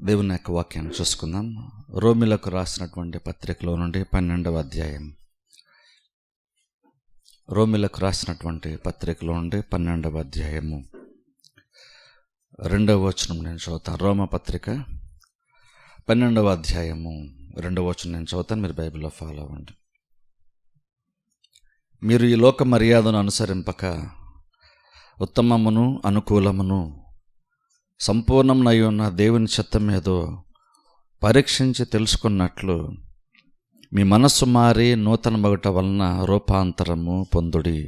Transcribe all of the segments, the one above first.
దేవుని యొక్క వాక్యాన్ని చూసుకుందాం. రోమిలకు రాసినటువంటి పత్రికలో నుండి 12వ అధ్యాయం. రోమిలకు రాసినటువంటి పత్రికలో నుండి 12వ అధ్యాయము 2వ వచనం నేను చదువుతాను. రోమ పత్రిక 12వ అధ్యాయము 2వ వచనం నేను చదువుతాను, మీరు బైబిల్లో ఫాలో అవ్వండి. మీరు ఈ లోక మర్యాదను అనుసరింపక ఉత్తమమును అనుకూలమును సంపూర్ణమునై ఉన్న దేవుని చిత్తం ఏదో పరీక్షించి తెలుసుకున్నట్లు మీ మనస్సు మారి నూతన మగుట వలన రూపాంతరము పొందుడి.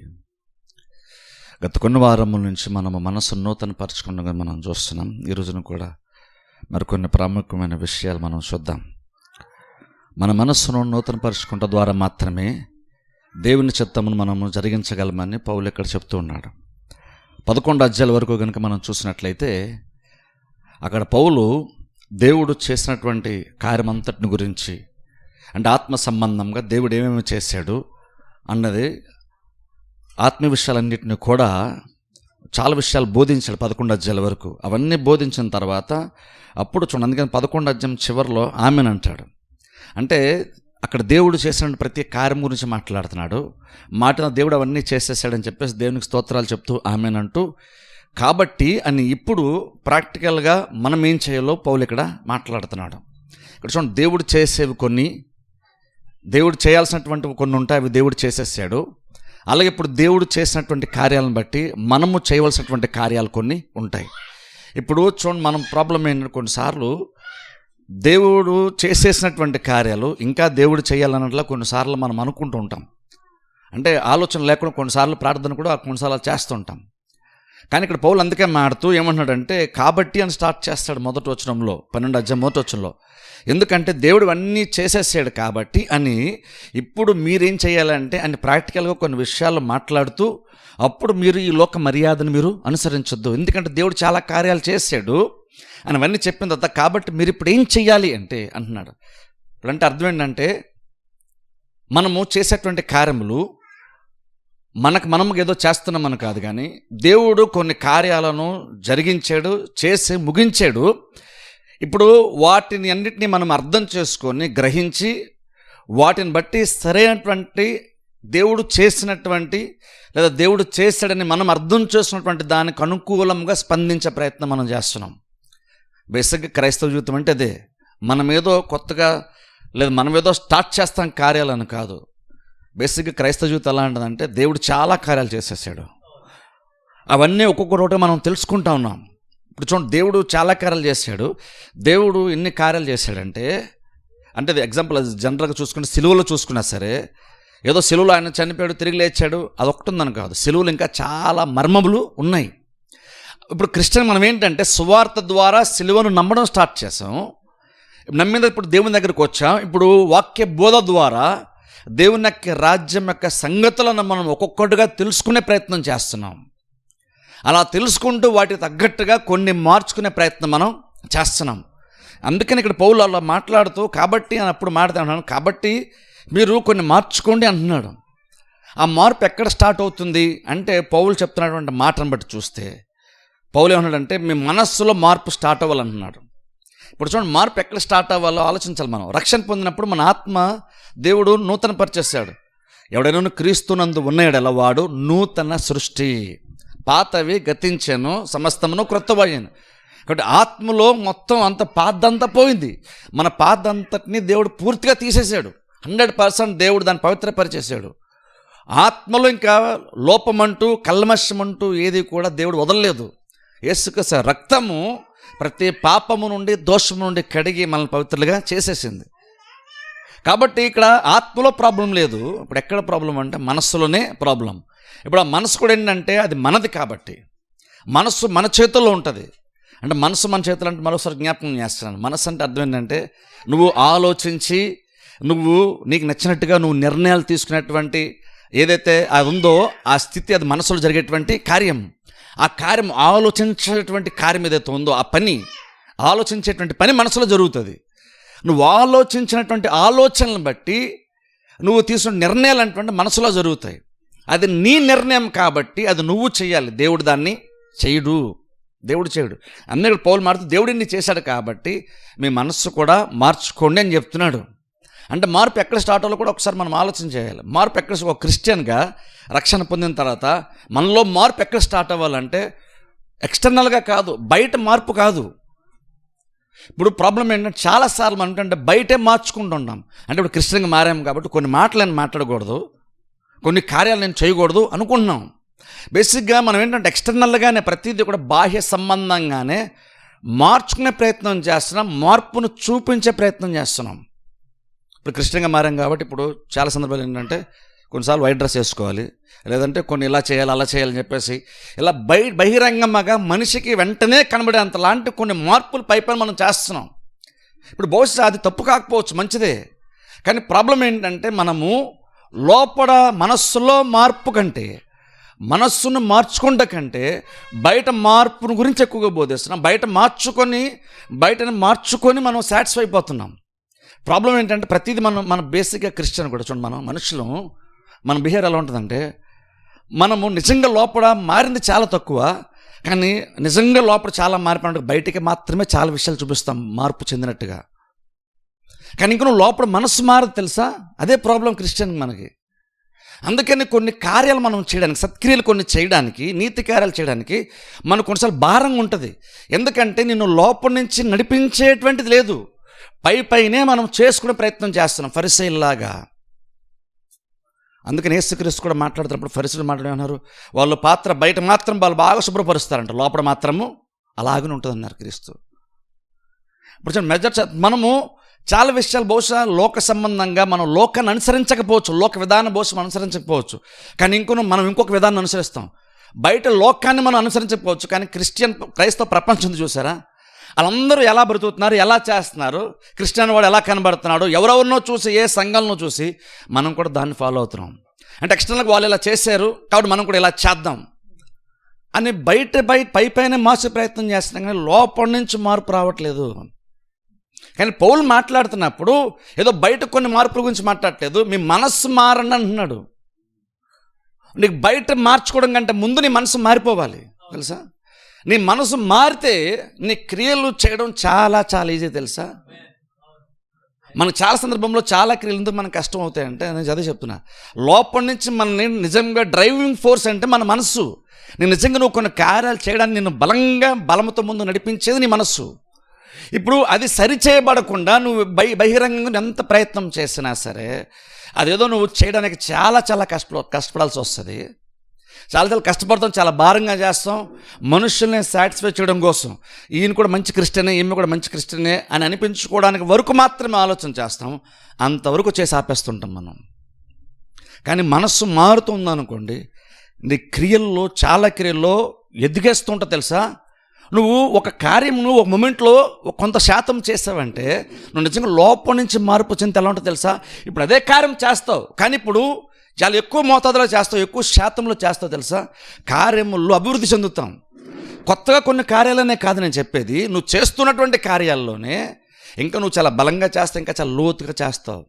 గత కొన్ని వారముల నుంచి మనము మనస్సు నూతన పరచుకుండగా మనం చూస్తున్నాం. ఈ రోజున కూడా మరికొన్ని ప్రాముఖ్యమైన విషయాలు మనం చూద్దాం. మన మనస్సును నూతన పరచుకుంట ద్వారా మాత్రమే దేవుని చిత్తమును మనము జరిగించగలమని పౌలు ఇక్కడ చెప్తూ ఉన్నాడు. 11 అధ్యాయాల వరకు కనుక మనం చూసినట్లయితే అక్కడ పౌలు దేవుడు చేసినటువంటి కార్యమంతటిని గురించి, అంటే ఆత్మ సంబంధంగా దేవుడు ఏమేమి చేశాడు అన్నది, ఆత్మీయ విషయాలన్నింటినీ కూడా చాలా విషయాలు బోధించాడు 11 అధ్యాయాల వరకు. అవన్నీ బోధించిన తర్వాత అప్పుడు చూడండి, అందుకని 11 అధ్యాయం చివరిలో ఆమెన్ అంటాడు. అంటే అక్కడ దేవుడు చేసిన ప్రతి కార్యం గురించి మాట్లాడుతున్నాడు. మాటన దేవుడు అవన్నీ చేసేసాడని చెప్పేసి దేవునికి స్తోత్రాలు చెప్తూ ఆమెన్ అంటూ, కాబట్టి అని ఇప్పుడు ప్రాక్టికల్గా మనం ఏం చేయాలో పౌలు ఇక్కడ మాట్లాడుతున్నాడు. ఇక్కడ చూడండి, దేవుడు చేసేవి కొన్ని, దేవుడు చేయాల్సినటువంటివి కొన్ని ఉంటాయి, అవి దేవుడు చేసేసాడు. అలాగే ఇప్పుడు దేవుడు చేసినటువంటి కార్యాలను బట్టి మనము చేయవలసినటువంటి కార్యాలు కొన్ని ఉంటాయి. ఇప్పుడు చూడండి, మనం ప్రాబ్లం ఏంటంటే కొన్నిసార్లు దేవుడు చేసేసినటువంటి కార్యాలు ఇంకా దేవుడు చేయాలన్నట్లా కొన్నిసార్లు మనం అనుకుంటూ ఉంటాం. అంటే ఆలోచన లేకుండా కొన్నిసార్లు ప్రార్థన కూడా కొన్నిసార్లు చేస్తుంటాం. కానీ ఇక్కడ పౌలు అందుకే మాడుతూ ఏమంటున్నాడంటే కాబట్టి అని స్టార్ట్ చేస్తాడు 1వ వచనంలో, 12వ అధ్యాయం 1వ వచనంలో. ఎందుకంటే దేవుడు అన్నీ చేసేసాడు కాబట్టి అని. ఇప్పుడు మీరేం చేయాలంటే అని ప్రాక్టికల్గా కొన్ని విషయాలు మాట్లాడుతూ, అప్పుడు మీరు ఈ లోక మర్యాదను మీరు అనుసరించొద్దు, ఎందుకంటే దేవుడు చాలా కార్యాలు చేశాడు అని అవన్నీ చెప్పిన తర్వాత కాబట్టి మీరు ఇప్పుడు ఏం చెయ్యాలి అంటే అంటున్నాడు. అంటే అర్థం ఏంటంటే మనము చేసేటువంటి కార్యములు మనము ఏదో చేస్తున్నామని కాదు, కానీ దేవుడు కొన్ని కార్యాలను జరిగించాడు, చేసి ముగించాడు. ఇప్పుడు వాటిని అన్నిటినీ మనం అర్థం చేసుకొని గ్రహించి వాటిని బట్టి సరైనటువంటి దేవుడు చేసినటువంటి లేదా దేవుడు చేశాడని మనం అర్థం చేసినటువంటి దానికి అనుకూలంగా స్పందించే ప్రయత్నం మనం చేస్తున్నాం. బేసిక్గా క్రైస్తవ జీవితం అంటే అదే. మనమేదో కొత్తగా లేదా మనమేదో స్టార్ట్ చేస్తాం కార్యాలని కాదు. బేసిక్గా క్రైస్తవ జీవితం ఎలా ఉంటుందంటే దేవుడు చాలా కార్యాలు చేసేసాడు, అవన్నీ ఒక్కొక్కటి మనం తెలుసుకుంటా ఉన్నాం. ఇప్పుడు చూడండి, దేవుడు చాలా కార్యాలు చేశాడు. దేవుడు ఎన్ని కార్యాలు చేశాడంటే, అంటే ఎగ్జాంపుల్ అది జనరల్గా చూసుకుంటే సిలువలో చూసుకున్నా సరే, ఏదో సిలువలో ఆయన చనిపోయాడు తిరిగి లేచాడు అదొకటి ఉందని కాదు, సిలువలు ఇంకా చాలా మర్మములు ఉన్నాయి. ఇప్పుడు క్రిస్టియన్ మనం ఏంటంటే సువార్త ద్వారా సిలువను నమ్మడం స్టార్ట్ చేసాం, నమ్మిన ఇప్పుడు దేవుని దగ్గరికి వచ్చాం. ఇప్పుడు వాక్య బోధ ద్వారా దేవుని యొక్క రాజ్యం యొక్క సంగతులను మనం ఒక్కొక్కటిగా తెలుసుకునే ప్రయత్నం చేస్తున్నాం. అలా తెలుసుకుంటూ వాటికి తగ్గట్టుగా కొన్ని మార్చుకునే ప్రయత్నం మనం చేస్తున్నాం. అందుకని ఇక్కడ పౌలు అలా మాట్లాడుతూ కాబట్టి అని అప్పుడు మాట్లాడుతున్నాను, కాబట్టి మీరు కొన్ని మార్చుకోండి అంటున్నాడు. ఆ మార్పు ఎక్కడ స్టార్ట్ అవుతుంది అంటే పౌలు చెప్తున్నటువంటి మాటను బట్టి చూస్తే పౌలు ఏమన్నాడంటే మీ మనస్సులో మార్పు స్టార్ట్ అవ్వాలంటున్నాడు. ఇప్పుడు చూడండి, మార్పు ఎక్కడ స్టార్ట్ అవ్వాలో ఆలోచించాలి. మనం రక్షణ పొందినప్పుడు మన ఆత్మ దేవుడు నూతన పరిచేస్తాడు. ఎవడైనా క్రీస్తునందు ఉన్నాడెలా వాడు నూతన సృష్టి, పాతవి గతించెను సమస్తమును క్రొత్తవయ్యాను. కాబట్టి ఆత్మలో మొత్తం అంత పాదంతా పోయింది. మన పాదంతటిని దేవుడు పూర్తిగా తీసేశాడు. 100% దేవుడు దాన్ని పవిత్రపరిచేశాడు. ఆత్మలో ఇంకా లోపమంటూ కల్మషమంటూ ఏది కూడా దేవుడు వదలలేదు. యేసుక్రీస్తు రక్తము ప్రతి పాపము నుండి దోషము నుండి కడిగి మనల్ని పవిత్రులుగా చేసేసింది. కాబట్టి ఇక్కడ ఆత్మలో ప్రాబ్లం లేదు. ఇప్పుడు ఎక్కడ ప్రాబ్లం అంటే మనస్సులోనే ప్రాబ్లం. ఇప్పుడు ఆ మనసు కూడా ఏంటంటే అది మనది, కాబట్టి మనస్సు మన చేతుల్లో ఉంటుంది. అంటే మనసు మన చేతులు అంటే మరోసారి జ్ఞాపకం చేస్తున్నాను. మనసు అంటే అర్థం ఏంటంటే నువ్వు ఆలోచించి నీకు నచ్చినట్టుగా నువ్వు నిర్ణయాలు తీసుకునేటువంటి ఏదైతే అది ఉందో ఆ స్థితి, అది మనసులో జరిగేటువంటి కార్యం. ఆ కార్యం ఆలోచించేటువంటి కార్యం ఏదైతే ఉందో ఆ పని, ఆలోచించేటువంటి పని మనసులో జరుగుతుంది. నువ్వు ఆలోచించినటువంటి ఆలోచనలను బట్టి నువ్వు తీసుకున్న నిర్ణయాలు అంటే మనసులో జరుగుతాయి. అది నీ నిర్ణయం కాబట్టి అది నువ్వు చేయాలి, దేవుడు దాన్ని చేయడు. దేవుడు చేయడు. అన్నీ పౌలు మారుతూ దేవుడిని చేశాడు కాబట్టి మీ మనస్సు కూడా మార్చుకోండి అని చెప్తున్నాడు. అంటే మార్పు ఎక్కడ స్టార్ట్ అవ్వాలో కూడా ఒకసారి మనం ఆలోచన చేయాలి. మార్పు ఎక్కడ, ఒక క్రిస్టియన్గా రక్షణ పొందిన తర్వాత మనలో మార్పు ఎక్కడ స్టార్ట్ అవ్వాలంటే ఎక్స్టర్నల్గా కాదు, బయట మార్పు కాదు. ఇప్పుడు ప్రాబ్లం ఏంటంటే చాలాసార్లు మనం అంటే బయటే మార్చుకుంటున్నాం. అంటే ఇప్పుడు క్రిస్టియన్గా మారాము కాబట్టి కొన్ని మాటలు నేను మాట్లాడకూడదు, కొన్ని కార్యాలు నేను చేయకూడదు అనుకుంటున్నాం. బేసిక్గా మనం ఏంటంటే ఎక్స్టర్నల్గానే ప్రతిదీ కూడా బాహ్య సంబంధంగానే మార్చుకునే ప్రయత్నం చేస్తున్నాం, మార్పును చూపించే ప్రయత్నం చేస్తున్నాం. ఇప్పుడు క్రిస్టియన్గా మారాం కాబట్టి ఇప్పుడు చాలా సందర్భాలు ఏంటంటే కొన్నిసార్లు వైట్ డ్రెస్ వేసుకోవాలి, లేదంటే కొన్ని ఇలా చేయాలి అలా చేయాలని చెప్పేసి ఇలా బహిరంగంగా మనిషికి వెంటనే కనబడేంత లాంటి కొన్ని మార్పులు పైపైన మనం చేస్తున్నాం. ఇప్పుడు బహుశా అది తప్పు కాకపోవచ్చు, మంచిదే. కానీ ప్రాబ్లం ఏంటంటే మనము లోపల మనస్సులో మార్పు కంటే, మనస్సును మార్చుకుంట కంటే బయట మార్పును గురించి ఎక్కువగా బోధిస్తున్నాం. బయటని మార్చుకొని మనం సాటిస్ఫై అయిపోతున్నాం. ప్రాబ్లం ఏంటంటే ప్రతిదీ మన బేసిక్గా క్రిస్టియన్ కూడా చూడండి, మనం మనుషులు మన బిహేవియర్ ఎలా ఉంటుందంటే మనము నిజంగా లోపల మారింది చాలా తక్కువ, కానీ నిజంగా లోపల చాలా మారిపోయినట్టు బయటికి మాత్రమే చాలా విషయాలు చూపిస్తాం మార్పు చెందినట్టుగా. కానీ ఇంక నువ్వు లోపల మనసు మారదు తెలుసా, అదే ప్రాబ్లం క్రిస్టియన్ మనకి. అందుకని కొన్ని కార్యాలు మనం చేయడానికి, సత్క్రియలు కొన్ని చేయడానికి, నీతి కార్యాలు చేయడానికి మనకు కొన్నిసార్లు భారంగా ఉంటుంది. ఎందుకంటే నిన్ను లోపల నుంచి నడిపించేటువంటిది లేదు, పైనే మనం చేసుకునే ప్రయత్నం చేస్తున్నాం ఫరిసీయుల్లాగా. అందుకని యేసుక్రీస్తు కూడా మాట్లాడుతున్నప్పుడు ఫరిసీయులు మాట్లాడుతున్నారు, వాళ్ళు పాత్ర బయట మాత్రం వాళ్ళు బాగా శుభ్రపరుస్తారంట, లోపల మాత్రము అలాగనే ఉంటుంది అన్నారు క్రీస్తు. ఇప్పుడు మనము చాలా విషయాలు బహుశా లోక సంబంధంగా మనం లోకాన్ని అనుసరించకపోవచ్చు, లోక విధానం బహుశా అనుసరించకపోవచ్చు, కానీ మనం ఇంకొక విధానం అనుసరిస్తాం. బయట లోకాన్ని మనం అనుసరించకపోవచ్చు, కానీ క్రైస్తవ ప్రపంచం చూసారా, వాళ్ళందరూ ఎలా బ్రతుకుతున్నారు, ఎలా చేస్తున్నారు, క్రిస్టియన్ వాడు ఎలా కనబడుతున్నాడు, ఎవరెవరినో చూసి, ఏ సంఘాలను చూసి మనం కూడా దాన్ని ఫాలో అవుతున్నాం. అంటే ఎక్స్టర్నల్గా వాళ్ళు ఇలా చేశారు కాబట్టి మనం కూడా ఇలా చేద్దాం అని పైపైనే మార్చే ప్రయత్నం చేస్తున్నాం, కానీ లోపల నుంచి మార్పు రావట్లేదు. కానీ పౌలు మాట్లాడుతున్నప్పుడు ఏదో బయట కొన్ని మార్పుల గురించి మాట్లాడట్లేదు, మీ మనస్సు మారండి అంటున్నాడు. నీకు బయట మార్చుకోవడం కంటే ముందు నీ మనసు మారిపోవాలి తెలుసా. నీ మనసు మారితే నీ క్రియలు చేయడం చాలా చాలా ఈజీ తెలుసా. మనకు చాలా సందర్భంలో చాలా క్రియలు ఎందుకు మనకు కష్టం అవుతాయంటే, నేను చదివి చెప్తున్నా, లోపల నుంచి మనని నిజంగా డ్రైవింగ్ ఫోర్స్ అంటే మన మనస్సు. నేను నిజంగా నువ్వు కొన్ని కార్యాలు చేయడానికి నిన్ను బలముతో ముందు నడిపించేది నీ మనస్సు. ఇప్పుడు అది సరిచేయబడకుండా నువ్వు బహిరంగంగా ఎంత ప్రయత్నం చేసినా సరే అదేదో నువ్వు చేయడానికి చాలా చాలా కష్టపడాల్సి వస్తుంది. చాలా కష్టపడతాం, చాలా భారంగా చేస్తాం, మనుషుల్ని సాటిస్ఫై చేయడం కోసం. ఈయన కూడా మంచి క్రిస్టియనే, ఈమె కూడా మంచి క్రిస్టియనే అని అనిపించుకోవడానికి వరకు మాత్రమే ఆలోచన చేస్తాం, అంతవరకు చేసి ఆపేస్తుంటాం మనం. కానీ మనస్సు మారుతుందనుకోండి, నీ క్రియల్లో చాలా క్రియల్లో ఎదిగేస్తుంటా తెలుసా. నువ్వు ఒక కార్యమును ఒక మూమెంట్లో కొంత శాతం చేస్తావంటే నువ్వు నిజంగా లోపల నుంచి మార్పు చెందితే ఎలా ఉంటుంది తెలుసా. ఇప్పుడు అదే కార్యం చేస్తావు, కానీ ఇప్పుడు చాలా ఎక్కువ మోతాదులో చేస్తావు, ఎక్కువ శాతంలో చేస్తావు తెలుసా. కార్యముల్లో అభివృద్ధి చెందుతాం. కొత్తగా కొన్ని కార్యాలనే కాదు నేను చెప్పేది, నువ్వు చేస్తున్నటువంటి కార్యాల్లోనే ఇంకా నువ్వు చాలా బలంగా చేస్తావు, ఇంకా చాలా లోతుగా చేస్తావు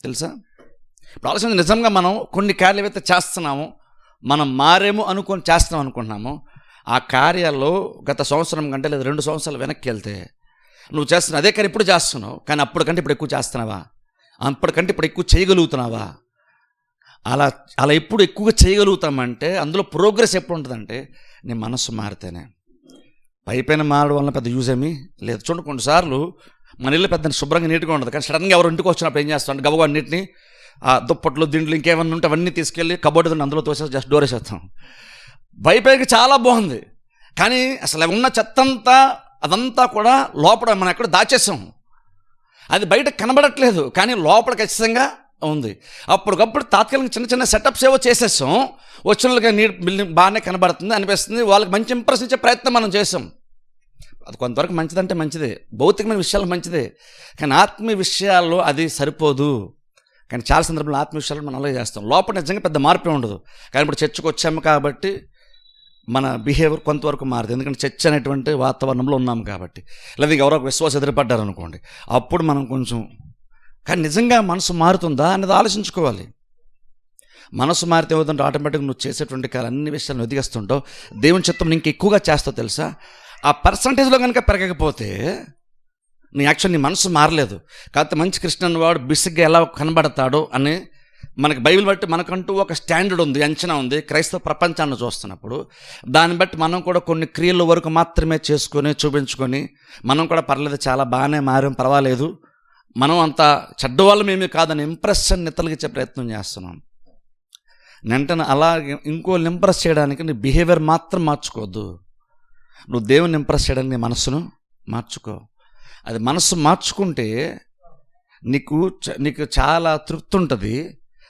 తెలుసా. ఇప్పుడు ఆలోచన, నిజంగా మనం కొన్ని కార్యాలు ఏవైతే చేస్తున్నామో, మనం మారేమో చేస్తున్నాం అనుకుంటున్నాము, ఆ కార్యాల్లో గత సంవత్సరం కంటే లేదా 2 సంవత్సరాలు వెనక్కి వెళ్తే నువ్వు చేస్తున్న అదే కార్యం ఇప్పుడు చేస్తున్నావు, కానీ అప్పటికంటే ఇప్పుడు ఎక్కువ చేస్తున్నావా, అప్పటికంటే ఇప్పుడు ఎక్కువ చేయగలుగుతున్నావా. అలా ఎప్పుడు ఎక్కువగా చేయగలుగుతామంటే అందులో ప్రోగ్రెస్ ఎప్పుడు ఉంటుందంటే నీ మనస్సు మారితేనే. పైపైన మారడం వల్ల పెద్ద యూజ్ ఏమీ లేదు. చూడండి, కొన్నిసార్లు మన ఇల్లు పెద్ద శుభ్రంగా నీట్గా ఉంటుంది, కానీ సడన్గా ఎవరు ఇంటికి వచ్చినప్పుడు ఏం చేస్తాం అంటే గబగబా అన్నింటినీ దుప్పట్లు దిండ్లు ఇంకేమన్నా ఉంటే అవన్నీ తీసుకెళ్ళి కబోర్డు అందులో తోసేసి జస్ట్ డోర్ వేసేస్తాం. పైకి చాలా బాగుంది, కానీ అసలు ఉన్న చెత్తంతా అదంతా కూడా లోపల మనం ఎక్కడ దాచేసాం, అది బయట కనబడట్లేదు, కానీ లోపల ఖచ్చితంగా ఉంది. అప్పటికప్పుడు తాత్కాలిక చిన్న చిన్న సెటప్స్ ఏవో చేసేసాం, వచ్చిన వాళ్ళకి బిల్డింగ్ బాగానే కనబడుతుంది అనిపిస్తుంది, వాళ్ళకి మంచి ఇంప్రెస్ ఇచ్చే ప్రయత్నం మనం చేసాం. అది కొంతవరకు మంచిదంటే మంచిదే, భౌతికమైన విషయాలు మంచిదే, కానీ ఆత్మీయ విషయాల్లో అది సరిపోదు. కానీ చాలా సందర్భంలో ఆత్మీయ విషయాలు మనం అలాగే చేస్తాం, లోపల నిజంగా పెద్ద మార్పే ఉండదు. కానీ ఇప్పుడు చర్చకు వచ్చాము కాబట్టి మన బిహేవియర్ కొంతవరకు మారదు, ఎందుకంటే చర్చ అనేటువంటి వాతావరణంలో ఉన్నాము కాబట్టి. లేదా ఎవరో ఒక విశ్వాసం ఎదురుపడ్డారు అనుకోండి, అప్పుడు మనం కొంచెం. కానీ నిజంగా మనసు మారుతుందా అనేది ఆలోచించుకోవాలి. మనసు మారితే ఏమవుతుంటే ఆటోమేటిక్గా నువ్వు చేసేటువంటి అన్ని విషయాలను ఎదిగేస్తుంటావు, దేవుని చిత్తం ఇంక ఎక్కువగా చేస్తావు తెలుసా. ఆ పర్సంటేజ్లో కనుక పెరగకపోతే నీ మనసు మారలేదు. కాకపోతే మంచి క్రిస్టియన్ వాడు బిసిగ్గా ఎలా కనబడతాడో అని మనకి బైబిల్ బట్టి మనకంటూ ఒక స్టాండర్డ్ ఉంది, అంచనా ఉంది. క్రైస్తవ ప్రపంచాన్ని చూస్తున్నప్పుడు దాన్ని బట్టి మనం కూడా కొన్ని క్రియల వరకు మాత్రమే చేసుకొని చూపించుకొని మనం కూడా పర్లేదు, చాలా బాగానే మారాం, పర్వాలేదు, మనం అంత చెడ్డవాళ్ళం ఏమీ కాదని ఇంప్రెషన్ తొలగించే ప్రయత్నం చేస్తున్నాం. వెంటనే అలా ఇంకోళ్ళని ఇంప్రెస్ చేయడానికి నీ బిహేవియర్ మాత్రం మార్చుకోవద్దు. నువ్వు దేవుని ఇంప్రెస్ చేయడానికి నీ మనసును మార్చుకో. అది మనసు మార్చుకుంటే నీకు చాలా తృప్తి ఉంటుంది.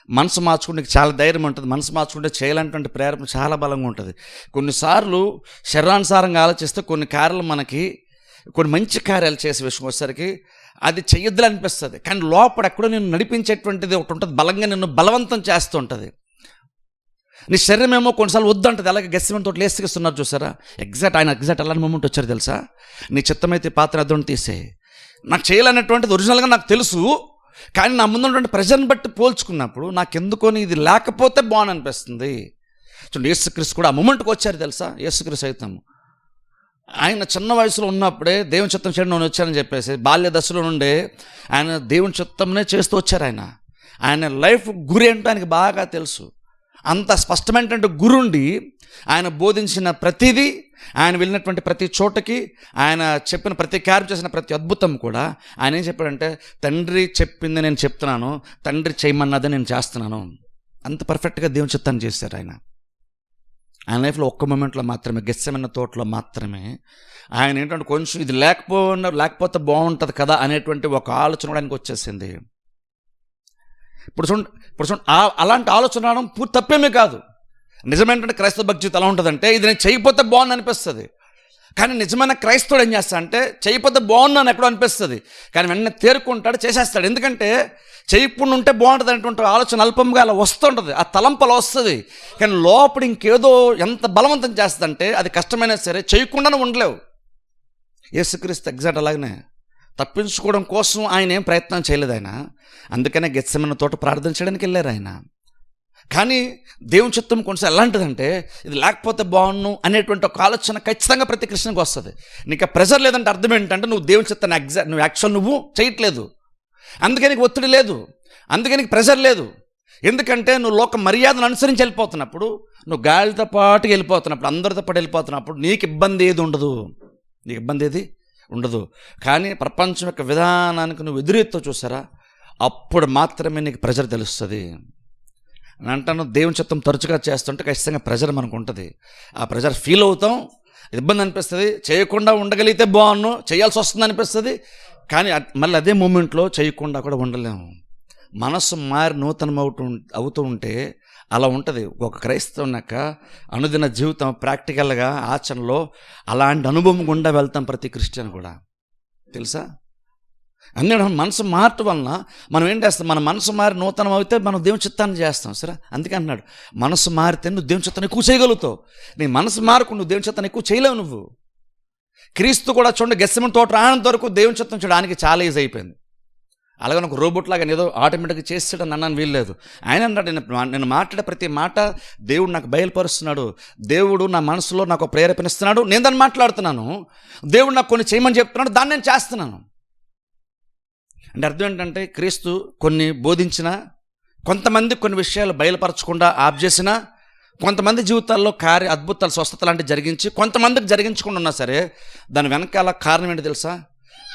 మనసు మార్చుకుంటే నీకు చాలా ధైర్యం ఉంటుంది. మనసు మార్చుకుంటే చేయాలంటే ప్రేరణ చాలా బలంగా ఉంటుంది. కొన్నిసార్లు శరీరానుసారంగా ఆలోచిస్తే కొన్ని కార్యాలు మనకి కొన్ని మంచి కార్యాలు చేసే విషయం వచ్చేసరికి అది చెయ్యొద్దులు అనిపిస్తుంది. కానీ లోపల ఎక్కడో నేను నడిపించేటువంటిది ఒకటి ఉంటుంది, బలంగా నిన్ను బలవంతం చేస్తూ ఉంటుంది. నీ శరీరం ఏమో కొన్నిసార్లు వద్దంటుంది. అలాగే గెస్సిమన్ తోటి లేస్తున్నారు చూసారా, ఎగ్జాక్ట్ అలాంటి మూమెంట్ వచ్చారు తెలుసా. నీ చిత్తమైతే పాత్ర అద్దోని తీసే, నాకు చేయాలనేటువంటిది ఒరిజినల్గా నాకు తెలుసు, కానీ నా ముందున్నటువంటి ప్రెజర్ని బట్టి పోల్చుకున్నప్పుడు నాకెందుకొని ఇది లేకపోతే బాగుంది అనిపిస్తుంది. చూడండి, యేసుక్రీస్తు కూడా ఆ మూమెంట్కి వచ్చారు తెలుసా. యేసుక్రీస్తు సైతం ఆయన చిన్న వయసులో ఉన్నప్పుడే దేవుని చిత్తం చేయడం నేను వచ్చానని చెప్పేసి బాల్య దశలో నుండే ఆయన దేవుని చిత్తంనే చేస్తూ వచ్చారు. ఆయన లైఫ్ గురి ఏంటో ఆయనకి బాగా తెలుసు. అంత స్పష్టమైనటువంటి గురుండి ఆయన బోధించిన ప్రతిదీ, ఆయన వెళ్ళినటువంటి ప్రతి చోటకి, ఆయన చెప్పిన ప్రతి కార్యం చేసిన ప్రతి అద్భుతం కూడా ఆయన ఏం చెప్పాడంటే, తండ్రి చెప్పింది నేను చెప్తున్నాను, తండ్రి చేయమన్నదే నేను చేస్తున్నాను. అంత పర్ఫెక్ట్గా దేవుని చిత్తాన్ని చేశారు ఆయన. ఆయన లైఫ్లో ఒక్క మూమెంట్లో మాత్రమే, గెస్సెమనే తోటలో మాత్రమే ఆయన ఏంటంటే కొంచెం ఇది లేకపోతే బాగుంటుంది కదా అనేటువంటి ఒక ఆలోచన కూడా ఆయనకు వచ్చేసింది. ఇప్పుడు చూడండి అలాంటి ఆలోచన రావడం పూర్తి తప్పేమీ కాదు. నిజమైనటువంటి క్రైస్తవ భక్తి ఎలా ఉంటుందంటే, ఇది నేను చేయకపోతే బాగుంది అనిపిస్తుంది. కానీ నిజమైన క్రైస్తవుడు ఏం చేస్తా అంటే, చేయకపోతే బాగున్నాను ఎక్కడో అనిపిస్తుంది, కానీ వెంటనే తేరుకుంటాడు, చేసేస్తాడు. ఎందుకంటే చేయకుండా ఉంటే బాగుంటుంది అనేటువంటి ఆలోచన అల్పంగా అలా వస్తుంటుంది, ఆ తలంపలు వస్తుంది. కానీ లోపల ఇంకేదో ఎంత బలవంతం చేస్తుందంటే అది కష్టమైనా సరే చేయకుండానే ఉండలేవు. యేసుక్రీస్తు ఎగ్జాక్ట్ అలాగనే తప్పించుకోవడం కోసం ఆయన ఏం ప్రయత్నం చేయలేదు ఆయన. అందుకనే గెత్సెమనే తోట ప్రార్థన చేయడానికి వెళ్ళారు ఆయన. కానీ దేవుని చిత్తం కొంచెం ఎలాంటిదంటే, ఇది లేకపోతే బాగున్ను అనేటువంటి ఒక ఆలోచన ఖచ్చితంగా ప్రతి క్రిస్టియన్కి వస్తుంది. నీకు ఆ ప్రెజర్ లేదంటే అర్థం ఏంటంటే నువ్వు దేవుని చిత్తాన్ని నువ్వు యాక్చువల్ నువ్వు చేయట్లేదు. అందుకే నీకు ఒత్తిడి లేదు, అందుకే నీకు ప్రెజర్ లేదు. ఎందుకంటే నువ్వు లోక మర్యాదను అనుసరించి వెళ్ళిపోతున్నప్పుడు, నువ్వు గాలితో పాటుగా వెళ్ళిపోతున్నప్పుడు, అందరితో పాటు వెళ్ళిపోతున్నప్పుడు నీకు ఇబ్బంది ఏది ఉండదు. కానీ ప్రపంచం యొక్క విధానానికి నువ్వు ఎదురెత్తో చూసారా, అప్పుడు మాత్రమే నీకు ప్రెజర్ తెలుస్తుంది. అని అంటాను, దేవుని చిత్తం తరచుగా చేస్తుంటే ఖచ్చితంగా ప్రెజర్ మనకు ఉంటుంది. ఆ ప్రెజర్ ఫీల్ అవుతాం, ఇబ్బంది అనిపిస్తుంది. చేయకుండా ఉండగలిగితే బాగున్ను, చేయాల్సి వస్తుంది అనిపిస్తుంది. కానీ మళ్ళీ అదే మూమెంట్లో చేయకుండా కూడా ఉండలేము. మనస్సు మారి నూతనం అవుతూ ఉంటే అలా ఉంటుంది. ఒక క్రైస్తవం యొక్క అనుదిన జీవితం ప్రాక్టికల్గా ఆచరణలో అలాంటి అనుభవం గుండా వెళ్తాం ప్రతి క్రిస్టియన్ కూడా, తెలుసా. అందుకే మనసు మార్చడం వలన మనం ఏం చేస్తాం, మన మనసు మారి నూతనం అయితే మనం దేవుని చిత్తాన్ని చేస్తాం. సరే, అందుకే అన్నాడు, మనసు మారితే నువ్వు దేవుని చిత్తాన్ని ఎక్కువ చేయగలుగుతావు. నీ మనసు మారకుండా నువ్వు దేవుని చిత్తాన్ని ఎక్కువ చేయలేవు నువ్వు. క్రీస్తు కూడా చూడండి, గెత్సెమనే తోట రానంత వరకు దేవుని చిత్తం చేయడానికి చాలా ఈజీ అయిపోయింది. అలాగే ఒక రోబోట్ లాగా ఏదో ఆటోమేటిక్గా చేసేయడం అన్నాను వీల్లేదు. ఆయన అన్నాడు, నేను మాట్లాడే ప్రతి మాట దేవుడు నాకు బయలుపరుస్తున్నాడు, దేవుడు నా మనసులో నాకు ప్రేరేపణిస్తున్నాడు, నేను దాన్ని మాట్లాడుతున్నాను, దేవుడు నాకు కొన్ని చేయమని చెప్తున్నాడు, దాన్ని నేను చేస్తున్నాను. అంటే అర్థం ఏంటంటే, క్రీస్తు కొన్ని బోధించిన, కొంతమంది కొన్ని విషయాలు బయలుపరచకుండా ఆప్ చేసిన, కొంతమంది జీవితాల్లో అద్భుతాలు స్వస్థత లాంటివి జరిగించి, కొంతమందికి జరిగించకుండా ఉన్నా సరే దాని వెనకాల కారణం ఏంటి తెలుసా.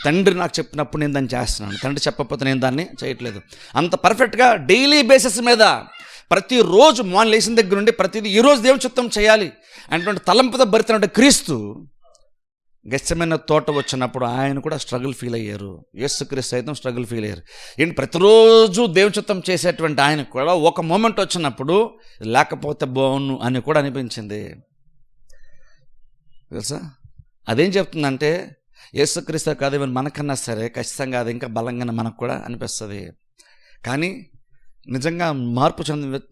తండ్రి నాకు చెప్పినప్పుడు నేను దాన్ని చేస్తున్నాను, తండ్రి చెప్పకపోతే నేను దాన్ని చేయట్లేదు. అంత పర్ఫెక్ట్గా డైలీ బేసిస్ మీద ప్రతిరోజు మార్నింగ్ లేచిన దగ్గర నుండి ప్రతిదీ ఈరోజు దేవుని చిత్తం చేయాలి అనేటువంటి తలంపుతో భరితున్నటువంటి క్రీస్తు గెత్సెమనే తోట వచ్చినప్పుడు ఆయన కూడా స్ట్రగుల్ ఫీల్ అయ్యారు. యేసుక్రీస్తు సైతం స్ట్రగుల్ ఫీల్ అయ్యారు. ఏంటి, ప్రతిరోజు దేవుని చిత్తం చేసేటువంటి ఆయన కూడా ఒక మూమెంట్ వచ్చినప్పుడు లేకపోతే బాగున్ను అని కూడా అనిపించింది, తెలుసా. అదేం చెప్తుందంటే, యేసుక్రీస్తు కాదు ఈవెన్ మనకన్నా సరే ఖచ్చితంగా అది ఇంకా బలంగానే మనకు కూడా అనిపిస్తుంది. కానీ నిజంగా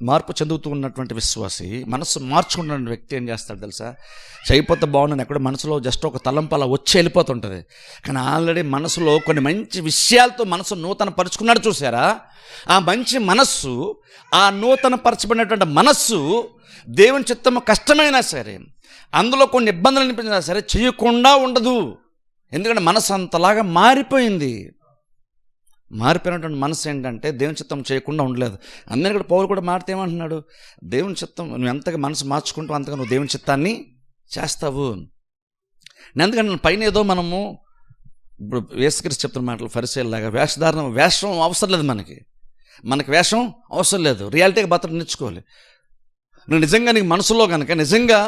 మార్పు చెందుతూ ఉన్నటువంటి విశ్వాసి, మనసు మార్చుకున్న వ్యక్తి ఏం చేస్తాడు తెలుసా, చేయకపోతే బాగున్నాను ఎక్కడ మనసులో జస్ట్ ఒక తలంపు అలా వచ్చి వెళ్ళిపోతుంటుంది. కానీ ఆల్రెడీ మనసులో కొన్ని మంచి విషయాలతో మనసు నూతన పరుచుకున్నాడు చూసారా. ఆ మంచి మనస్సు, ఆ నూతన పరచబడినటువంటి మనస్సు దేవుని చిత్తము కష్టమైనా సరే, అందులో కొన్ని ఇబ్బందులు అనిపించినా సరే చేయకుండా ఉండదు. ఎందుకంటే మనసు అంతలాగా మారిపోయింది. మారిపోయినటువంటి మనసు ఏంటంటే దేవుని చిత్తం చేయకుండా ఉండలేదు. అందరికీ కూడా పౌలు కూడా మారితే ఏమంటున్నాడు, దేవుని చిత్తం నువ్వు ఎంతగా మనసు మార్చుకుంటావు అంతగా నువ్వు దేవుని చిత్తాన్ని చేస్తావు. ఎందుకంటే పైన ఏదో మనము ఇప్పుడు యేసుక్రీస్తు చెప్తున్న మాటలు ఫరిసేయుల్లాగా వేషం అవసరం లేదు. మనకి వేషం అవసరం లేదు. రియాలిటీగా బతకడం నేర్చుకోవాలి. నువ్వు నిజంగా నీకు మనసులో కనుక నిజంగా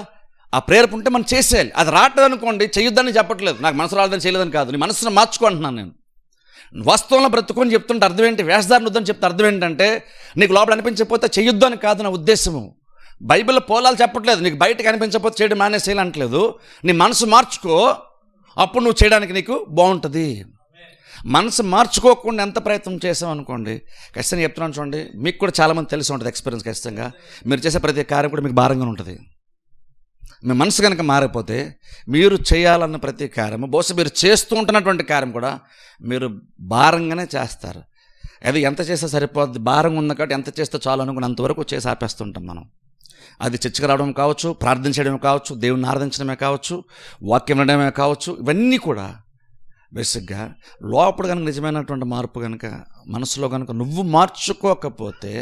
ఆ ప్రేరేపణ ఉంటే మనం చేసేయాలి. అది రావట్లేదు అనుకోండి, చేయొద్దని చెప్పట్లేదు, నాకు మనసు రాలేదని చేయలేదని కాదు, నీ మనసును మార్చుకుంటున్నాను నేను. వాస్తవంలో బ్రతుకొని చెప్తుంటే అర్థం ఏంటి, వేషధారణ వద్దని చెప్తే అర్థం ఏంటంటే నీకు లోపల అనిపించకపోతే చేయొద్దు అని కాదు నా ఉద్దేశము. బైబిల్లో పోలాలు చెప్పట్లేదు, నీకు బయటకు అనిపించకపోతే చేయడం మానేసేయాలి అంటలేదు. నీ మనసు మార్చుకో, అప్పుడు నువ్వు చేయడానికి నీకు బాగుంటుంది. మనసు మార్చుకోకుండా ఎంత ప్రయత్నం చేసాం అనుకోండి, ఖచ్చితంగా చెప్తున్నాను చూడండి, మీకు కూడా చాలామంది తెలిసి ఉంటుంది ఎక్స్పీరియన్స్. ఖచ్చితంగా మీరు చేసే ప్రతి కార్యం కూడా మీకు భారంగా ఉంటుంది. మీ మనసు కనుక మారిపోతే మీరు చేయాలన్న ప్రతి కార్యము, బహుశా మీరు చేస్తూ ఉంటున్నటువంటి కార్యం కూడా మీరు భారంగానే చేస్తారు. అది ఎంత చేస్తే సరిపోద్ది, భారంగా ఉంది కాబట్టి ఎంత చేస్తే చాలు అనుకుని అంతవరకు చేసి ఆపేస్తుంటాం మనం. అది చర్చకు రావడం కావచ్చు, ప్రార్థన చేయడమే కావచ్చు, దేవుని ఆరాధించడమే కావచ్చు, వాక్యం వినడమే కావచ్చు, ఇవన్నీ కూడా బేసిక్గా లోపల కనుక నిజమైనటువంటి మార్పు కనుక మనసులో కనుక నువ్వు మార్చుకోకపోతే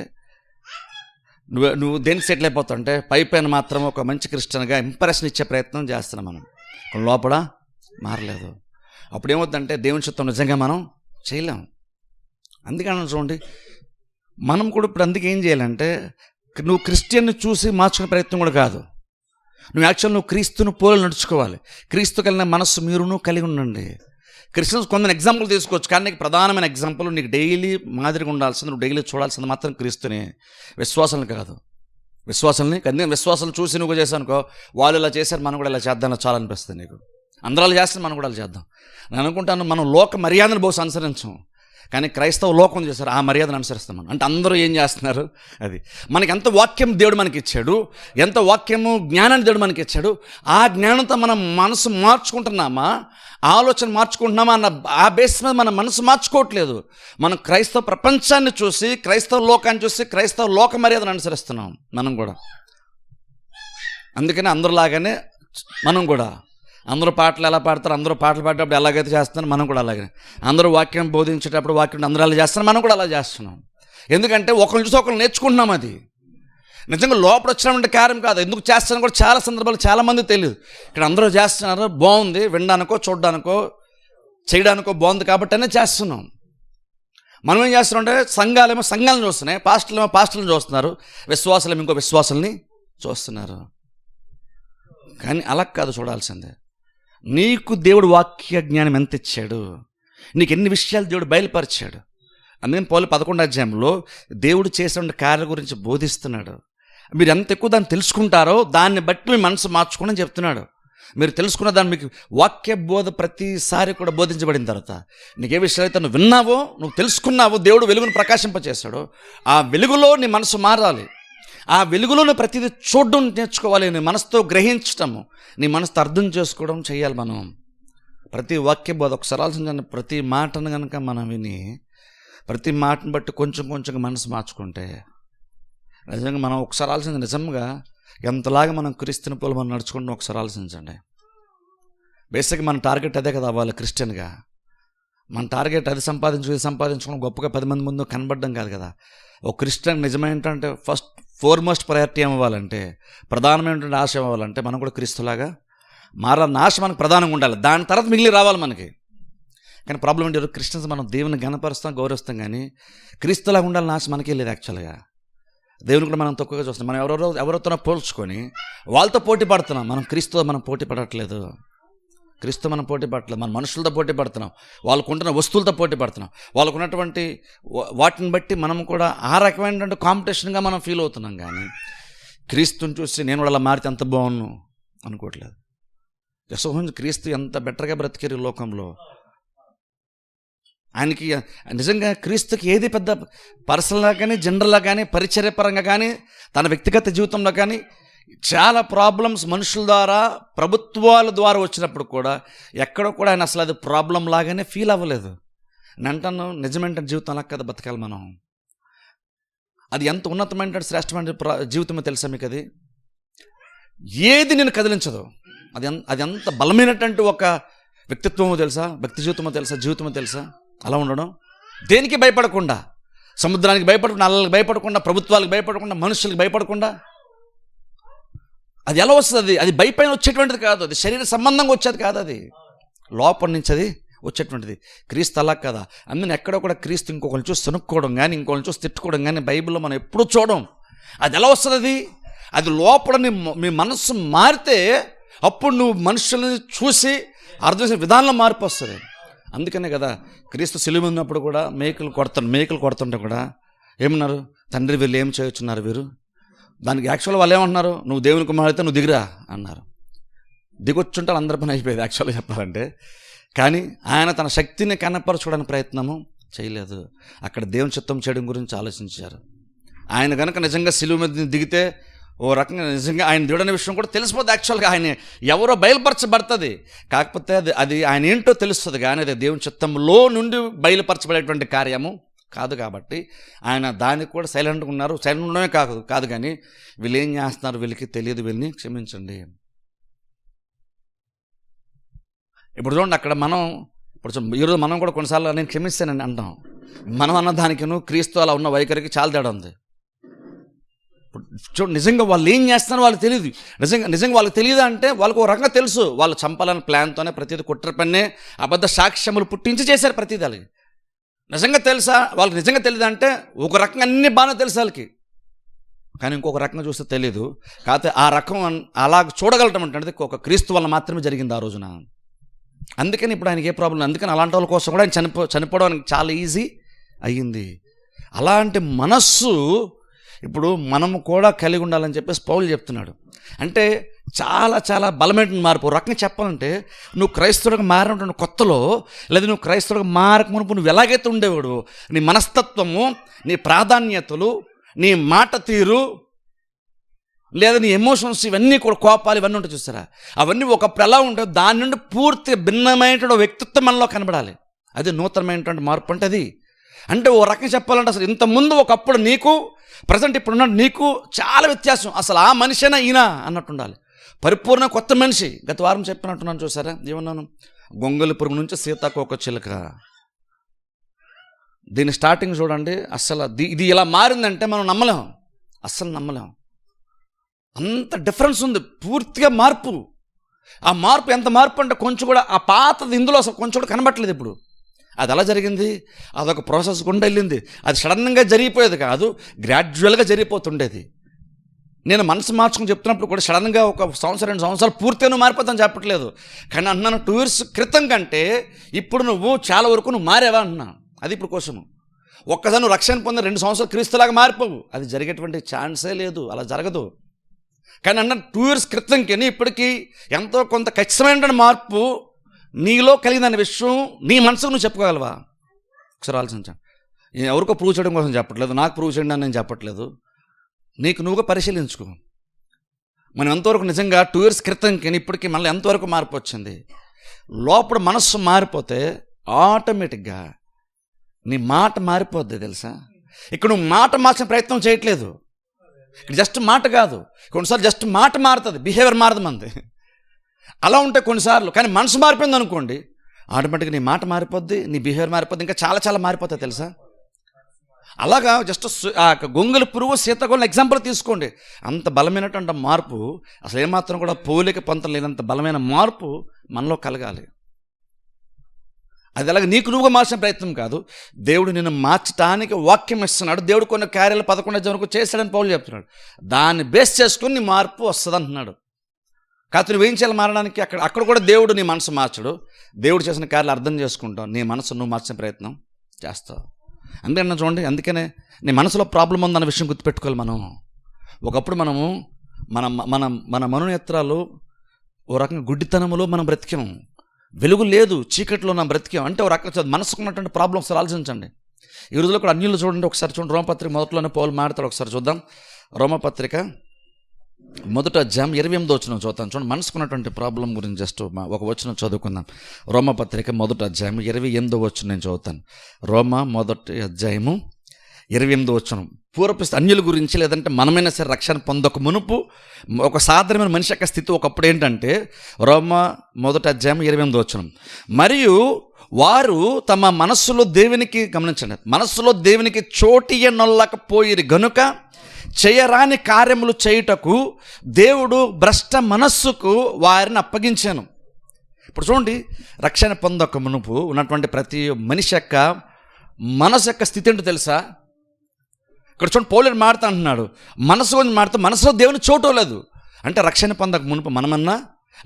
నువ్వు దేనికి సెటిల్ అయిపోతావు అంటే పైపైన మాత్రం ఒక మంచి క్రిస్టియన్గా ఇంప్రెషన్ ఇచ్చే ప్రయత్నం చేస్తున్నాం మనం, లోపల మారలేదు. అప్పుడు ఏమవుతుందంటే దేవుని చిత్తం నిజంగా మనం చేయలేం. అందుకని చూడండి, మనం కూడా ఇప్పుడు అందుకే ఏం చేయాలంటే నువ్వు క్రిస్టియన్ని చూసి మార్చుకునే ప్రయత్నం కూడా కాదు, నువ్వు క్రీస్తును పోలి నడుచుకోవాలి. క్రీస్తు కలిగిన మనస్సు మీరును కలిగి ఉండండి. క్రిస్టియన్స్ కొందరు ఎగ్జాంపుల్ తీసుకోవచ్చు, కానీ నీకు ప్రధానమైన ఎగ్జాంపుల్ నీకు డైలీ మాదిరిగా ఉండాల్సింది, నువ్వు డైలీ చూడాల్సింది మాత్రం క్రీస్తుని, విశ్వాసాలను కాదు. విశ్వాసాలు చూసి నువ్వు చేశాను అనుకో, వాళ్ళు ఇలా చేశారు మనం కూడా ఇలా చేద్దాం చాలా అనిపిస్తుంది నీకు. అందరూ అలా చేస్తే మనం కూడా అలా చేద్దాం. నేను అనుకుంటాను మనం లోక మర్యాదను బహుశా అనుసరించాం, కానీ క్రైస్తవ లోకం చేశారు ఆ మర్యాదను అనుసరిస్తాం మనం. అంటే అందరూ ఏం చేస్తున్నారు, అది మనకి ఎంత వాక్యం దేవుడు మనకి ఇచ్చాడు, ఎంత వాక్యము జ్ఞానాన్ని దేవుడు మనకి ఇచ్చాడు, ఆ జ్ఞానంతో మనం మనసు మార్చుకుంటున్నామా, ఆలోచన మార్చుకుంటున్నామా అన్న ఆ బేస్ మీద మన మనసు మార్చుకోవట్లేదు. మనం క్రైస్తవ ప్రపంచాన్ని చూసి, క్రైస్తవ లోకాన్ని చూసి, క్రైస్తవ లోక మర్యాదను అనుసరిస్తున్నాం మనం కూడా. అందుకని అందరిలాగానే మనం కూడా, అందరూ పాటలు ఎలా పాడతారు, అందరూ పాటలు పాడేటప్పుడు ఎలాగైతే చేస్తున్నారు మనం కూడా అలాగే, అందరూ వాక్యం బోధించేటప్పుడు వాక్యం అందరూ అలా చేస్తున్నారు మనం కూడా అలా చేస్తున్నాం. ఎందుకంటే ఒకరిని చూసి ఒకరు నేర్చుకుంటున్నాం. అది నిజంగా లోపల వచ్చినటువంటి కార్యం కాదు. ఎందుకు చేస్తానో కూడా చాలా సందర్భాలు చాలామంది తెలియదు. ఇక్కడ అందరూ చేస్తున్నారు, బాగుంది, వినడానికో చూడడానికో చేయడానికో బాగుంది కాబట్టి అనే చేస్తున్నాం. మనం ఏం చేస్తున్నాం అంటే సంఘాలేమో సంఘాలను చూస్తున్నాయి, పాస్టర్లను చూస్తున్నారు, విశ్వాసాలేమో ఇంకో విశ్వాసాలని చూస్తున్నారు. కానీ అలా కాదు చూడాల్సిందే. నీకు దేవుడు వాక్య జ్ఞానం ఎంత ఇచ్చాడు, నీకు ఎన్ని విషయాలు దేవుడు బయలుపరిచాడు. అందుకని పౌలు 11వ అధ్యాయంలో దేవుడు చేసిన కార్యం గురించి బోధిస్తున్నాడు. మీరు ఎంత ఎక్కువ దాన్ని తెలుసుకుంటారో దాన్ని బట్టి మీ మనసు మార్చుకోండి అని చెప్తున్నాడు. మీరు తెలుసుకున్న దాన్ని మీకు వాక్య బోధ ప్రతిసారి కూడా బోధించబడిన తర్వాత నీకు ఏ విషయాలు అయితే నువ్వు విన్నావో, నువ్వు తెలుసుకున్నావో, దేవుడు వెలుగును ప్రకాశింపచేస్తాడో ఆ వెలుగులో నీ మనసు మారాలి. ఆ వెలుగులోనే ప్రతిదీ చూడడం నేర్చుకోవాలి. నీ మనసుతో గ్రహించటము, నీ మనసుతో అర్థం చేసుకోవడం చేయాలి. మనం ప్రతి వాక్య బోధ ఒకసారి ఆలోచించండి. ప్రతి మాటను కనుక మనం విని ప్రతి మాటను బట్టి కొంచెం కొంచెంగా మనసు మార్చుకుంటే నిజంగా మనం ఒకసారి ఆలోచించండి, నిజంగా ఎంతలాగా మనం క్రీస్తుని పోలి మనం నడుచుకుంటాం ఒకసారి ఆలోచించండి. బేసిక్గా మన టార్గెట్ అదే కదా అవ్వాలి క్రిస్టియన్గా. మన టార్గెట్ అది సంపాదించుకోవడం, గొప్పగా 10 మంది ముందు కనబడడం కాదు కదా. ఒక క్రిస్టియన్ నిజమేంటంటే ఫోర్మోస్ట్ ప్రయారిటీ ఏమవ్వాలంటే, ప్రధానమైనటువంటి ఆశ అవ్వాలంటే మనం కూడా క్రీస్తులాగా మారాలన్న ఆశ మనకు ప్రధానంగా ఉండాలి. దాని తర్వాత మిగిలి రావాలి మనకి. కానీ ప్రాబ్లం ఏంటి, క్రిస్టియన్స్ మనం దేవుని గణపరుస్తాం, గౌరవిస్తాం, కానీ క్రీస్తులాగా ఉండాలని ఆశ మనకే లేదు. యాక్చువల్గా దేవుని కూడా మనం తక్కువగా చూస్తాం. మనం ఎవరితోనో పోల్చుకొని వాళ్ళతో పోటీ పడుతున్నాం. మనం క్రీస్తుతో మనం పోటీ పడట్లేదు. క్రీస్తు మనం పోటీ పడట్లేదు, మన మనుషులతో పోటీ పడుతున్నాం, వాళ్ళకు ఉంటున్న వస్తువులతో పోటీ పడుతున్నాం, వాళ్ళకు ఉన్నటువంటి వాటిని బట్టి మనం కూడా ఆ రకమైనటువంటి కాంపిటీషన్గా మనం ఫీల్ అవుతున్నాం. కానీ క్రీస్తుని చూసి నేను కూడా అలా మారితే ఎంత బాగున్నాను అనుకోవట్లేదు. యెహోవా క్రీస్తు ఎంత బెటర్గా బ్రతికారు లోకంలో. ఆయనకి నిజంగా క్రీస్తుకి ఏది పెద్ద పర్సనల్గా కానీ, జనరల్గా కానీ, పరిచర్యపరంగా కానీ, తన వ్యక్తిగత జీవితంలో కానీ చాలా ప్రాబ్లమ్స్ మనుషుల ద్వారా, ప్రభుత్వాల ద్వారా వచ్చినప్పుడు కూడా ఎక్కడో కూడా ఆయన అసలు అది ప్రాబ్లం లాగానే ఫీల్ అవ్వలేదు. నేను అంటాను, నిజమైన జీవితం అలా కదా బతకాలి మనం. అది ఎంత ఉన్నతమైన శ్రేష్టమైన జీవితమో తెలుసా మీకు? అది ఏది నేను కదిలించదు. అది ఎంత బలమైనటువంటి ఒక వ్యక్తిత్వమో తెలుసా, వ్యక్తి జీవితమో తెలుసా, జీవితమో తెలుసా. అలా ఉండడం, దేనికి భయపడకుండా, సముద్రానికి భయపడకుండా, అల్లలకు భయపడకుండా, ప్రభుత్వాలకు భయపడకుండా, మనుషులకు భయపడకుండా. అది ఎలా వస్తుంది? అది భయపైన వచ్చేటువంటిది కాదు, అది శరీర సంబంధంగా వచ్చేది కాదు, అది లోపల నుంచి అది వచ్చేటువంటిది. క్రీస్తు అలా కదా. అందుకని ఎక్కడో కూడా క్రీస్తు ఇంకొకరిని చూసి తొనుక్కోవడం కానీ, ఇంకొకరిని చూసి తిట్టుకోవడం కానీ బైబిల్లో మనం ఎప్పుడూ చూడం. అది ఎలా వస్తుంది? అది లోపల మీ మనస్సు మారితే అప్పుడు నువ్వు మనుషుల్ని చూసి అర్థం చేసే విధానంలో మార్పు వస్తుంది. అందుకనే కదా క్రీస్తు సిలువ ఉన్నప్పుడు కూడా మేకులు కొడుతుంటే కూడా ఏమన్నారు? తండ్రి వీళ్ళు ఏం చేయొచ్చున్నారు వీరు. దానికి యాక్చువల్గా వాళ్ళు ఏమంటున్నారు? నువ్వు దేవుని కుమారుడైతే నువ్వు దిగిరా అన్నారు. దిగొచ్చుంటే అందరి పని అయిపోయేది యాక్చువల్గా చెప్పాలంటే. కానీ ఆయన తన శక్తిని కనపరచుకోవడానికి ప్రయత్నము చేయలేదు. అక్కడ దేవుని చిత్తం చేయడం గురించి ఆలోచించారు. ఆయన కనుక నిజంగా సిలువ మీద దిగితే ఓ రకంగా నిజంగా ఆయన దిగడనే విషయం కూడా తెలిసిపోతుంది. యాక్చువల్గా ఆయన ఎవరో బయలుపరచబడుతుంది, కాకపోతే అది ఆయన ఏంటో తెలుస్తుంది. కానీ అది దేవుని చిత్తంలో నుండి బయలుపరచబడేటువంటి కార్యము కాదు. కాబట్టి ఆయన దానికి కూడా సైలెంట్గా ఉన్నారు. సైలెంట్ ఉండడమే కాదు కానీ వీళ్ళు ఏం చేస్తున్నారు వీళ్ళకి తెలియదు, వీళ్ళని క్షమించండి. ఇప్పుడు చూడండి, అక్కడ మనం ఈరోజు మనం కూడా కొన్నిసార్లు నేను క్షమిస్తానని అంటాం. మనం అన్న దానికిను క్రీస్తు అలా ఉన్న వైఖరికి చాలా తేడా ఉంది. చూడండి, నిజంగా వాళ్ళు ఏం చేస్తున్నారో వాళ్ళకి తెలియదు. నిజంగా వాళ్ళకి తెలియదు అంటే వాళ్ళకు ఒక రకంగా తెలుసు. వాళ్ళు చంపాలని ప్లాన్తోనే ప్రతిదీ కుట్ర పన్నే అబద్ధ సాక్ష్యములు పుట్టించి చేశారు ప్రతిదీ. వాళ్ళకి నిజంగా తెలుసా? వాళ్ళకి నిజంగా తెలియదు అంటే ఒక రకంగా అన్ని బాగానే తెలుసు వాళ్ళకి, కానీ ఇంకొక రకంగా చూస్తే తెలియదు. కాకపోతే ఆ రకం అలా చూడగలటం అంటే ఒక క్రీస్తు వల్ల మాత్రమే జరిగింది ఆ రోజున. అందుకని ఇప్పుడు ఆయనకి ఏ ప్రాబ్లం. అందుకని అలాంటి వాళ్ళ కోసం కూడా ఆయన చనిపోవడానికి చాలా ఈజీ అయ్యింది. అలాంటి మనస్సు ఇప్పుడు మనము కూడా కలిగి ఉండాలని చెప్పేసి పౌలు చెప్తున్నాడు. అంటే చాలా చాలా బలమైన మార్పు. ఒక రకంగా చెప్పాలంటే నువ్వు క్రైస్తవుడిగా మారినటువంటి కొత్తలో, లేదా నువ్వు క్రైస్తవుడిగా మారక మునుపు నువ్వు ఎలాగైతే ఉండేవాడు, నీ మనస్తత్వము, నీ ప్రాధాన్యతలు, నీ మాట తీరు, లేదా నీ ఎమోషన్స్, ఇవన్నీ కూడా కోపాలు ఇవన్నీ ఉంటాయి చూస్తారా, అవన్నీ ఒకప్పుడు ఎలా ఉంటాయి, దాని నుండి పూర్తిగా భిన్నమైనటువంటి వ్యక్తిత్వం మనలో కనబడాలి. అది నూతనమైనటువంటి మార్పు అంటే అది. అంటే ఓ రకంగా చెప్పాలంటే అసలు ఇంతకుముందు ఒకప్పుడు నీకు ప్రజెంట్ ఇప్పుడున్న నీకు చాలా వ్యత్యాసం. అసలు ఆ మనిషినా ఈయన అన్నట్టు ఉండాలి. పరిపూర్ణ కొత్త మనిషి. గత వారం చెప్పినట్టున్నాను చూసారా, ఏమన్నాను? గొంగలి పురుగు నుంచి సీతాకోక చిలుక. దీని స్టార్టింగ్ చూడండి. అసలు ఇది ఇలా మారిందంటే మనం నమ్మలేం, అస్సలు నమ్మలేం. అంత డిఫరెన్స్ ఉంది, పూర్తిగా మార్పు. ఆ మార్పు ఎంత మార్పు అంటే కొంచెం కూడా ఆ పాతది ఇందులో అసలు కొంచెం కూడా కనబట్టలేదు ఇప్పుడు. అది ఎలా జరిగింది? అదొక ప్రాసెస్ గుండా వెళ్ళింది. అది సడన్గా జరిగిపోయేది కాదు, గ్రాడ్యువల్గా జరిగిపోతుండేది. నేను మనసు మార్చుకుని చెప్తున్నప్పుడు కూడా సడన్గా ఒక సంవత్సరం 2 సంవత్సరాలు పూర్తిగా నువ్వు మారిపోతాను చెప్పట్లేదు. కానీ అన్నాను 2 years క్రితం కంటే ఇప్పుడు నువ్వు చాలా వరకు నువ్వు మారేవా అంటున్నాను. అది ఇప్పుడు కోసము. ఒక్కసారి నువ్వు రక్షణ పొందిన 2 సంవత్సరాలు క్రీస్తులాగా మారిపోవు, అది జరిగేటువంటి ఛాన్సే లేదు, అలా జరగదు. కానీ అన్న 2 years క్రితంకి ఇప్పటికీ ఎంతో కొంత ఖచ్చితమైన మార్పు నీలో కలిగిందనే విషయం నీ మనసుకు నువ్వు చెప్పుకోగలవా? ఒకసారి ఆలోచించండి. నేను ఎవరికో ప్రూవ్ చేయడం కోసం చెప్పట్లేదు, నాకు ప్రూవ్ చేయండి అని నేను చెప్పట్లేదు. నీకు నువ్వుగా పరిశీలించుకో. మనం ఎంతవరకు నిజంగా 2 years క్రితంకి ఇప్పటికీ మళ్ళీ ఎంతవరకు మార్పు వచ్చింది. లోపల మనస్సు మారిపోతే ఆటోమేటిక్గా నీ మాట మారిపోద్ది తెలుసా. ఇక్కడ నువ్వు మాట మార్చిన ప్రయత్నం చేయట్లేదు. ఇక్కడ జస్ట్ మాట కాదు, కొన్నిసార్లు జస్ట్ మాట మారుతుంది, బిహేవియర్ మారదు మనది. అలా ఉంటే కొన్నిసార్లు. కానీ మనసు మారిపోయింది అనుకోండి, ఆటోమేటిక్గా నీ మాట మారిపోద్ది, నీ బిహేవియర్ మారిపోద్ది, ఇంకా చాలా చాలా మారిపోతుంది తెలుసా. అలాగా జస్ట్ ఆ గొంగలి పురుగు సీతాకోకం ఎగ్జాంపుల్ తీసుకోండి. అంత బలమైనటువంటి మార్పు, అసలు ఏమాత్రం కూడా పోలిక పొంతం లేనంత బలమైన మార్పు మనలో కలగాలి. అది అలాగే నీకు నువ్వుగా మార్చిన ప్రయత్నం కాదు, దేవుడు నిన్ను మార్చడానికి వాక్యం ఇస్తున్నాడు. దేవుడు కొన్ని కార్యాలు 11 వరకు చేశాడని పౌలు చెప్తున్నాడు. దాన్ని బేస్ చేసుకుని నీ మార్పు వస్తుంది అంటున్నాడు. కాదు నువ్వేం చేయాలి మారడానికి? అక్కడ కూడా దేవుడు నీ మనసు మార్చడు. దేవుడు చేసిన కార్యాలు అర్థం చేసుకుంటావు, నీ మనసు నువ్వు మార్చిన ప్రయత్నం చేస్తావు. అందుకని చూడండి, అందుకనే నీ మనసులో ప్రాబ్లం ఉందన్న విషయం గుర్తుపెట్టుకోవాలి. మనం ఒకప్పుడు మనము మన మనోనేత్రాలు ఓ రకంగా గుడ్డితనములో మనం బ్రతికాము, వెలుగు లేదు, చీకట్లో మనం బ్రతికాం. అంటే ఒక రకంగా మనసుకున్నటువంటి ప్రాబ్లమ్స్ ఆలోచించండి. ఈ రోజుల్లో కూడా అన్యులు చూడండి, ఒకసారి చూడండి. రోమపత్రిక మొదట్లోనే పౌలు మాట్లాడతాడు, ఒకసారి చూద్దాం. రోమపత్రిక 1వ అధ్యాయం 28వ వచనం చదువుతాను. చూడండి, మనసుకున్నటువంటి ప్రాబ్లం గురించి జస్ట్ ఒక వచనం చదువుకుందాం. రోమపత్రిక 1వ అధ్యాయం 28వ వచనం నేను చదువుతాను. రోమ 1వ అధ్యాయము 28వ వచనం. పూర్వపు అన్యుల గురించి లేదంటే మనమైనా సరే రక్షణ పొందక మునుపు ఒక సాధారణమైన మనిషి యొక్క స్థితి ఒకప్పుడు ఏంటంటే రోమా 1:28 మరియు వారు తమ మనస్సులో దేవునికి, గమనించండి, మనస్సులో దేవునికి చోటియనొల్లకపోయిరి గనుక చేయరాని కార్యములు చేయుటకు దేవుడు భ్రష్ట మనస్సుకు వారిని అప్పగించాను. ఇప్పుడు చూడండి, రక్షణ పొందక మునుపు ఉన్నటువంటి ప్రతి మనిషి యొక్క మనసు యొక్క స్థితి ఏంటో తెలుసా? ఇక్కడ చూడండి, పౌలు మాడుతా అంటున్నాడు, మనసు గురించి మాడుతూ మనసులో దేవుని చోటు లేదు. అంటే రక్షణ పొందక మునుపు మనమన్నా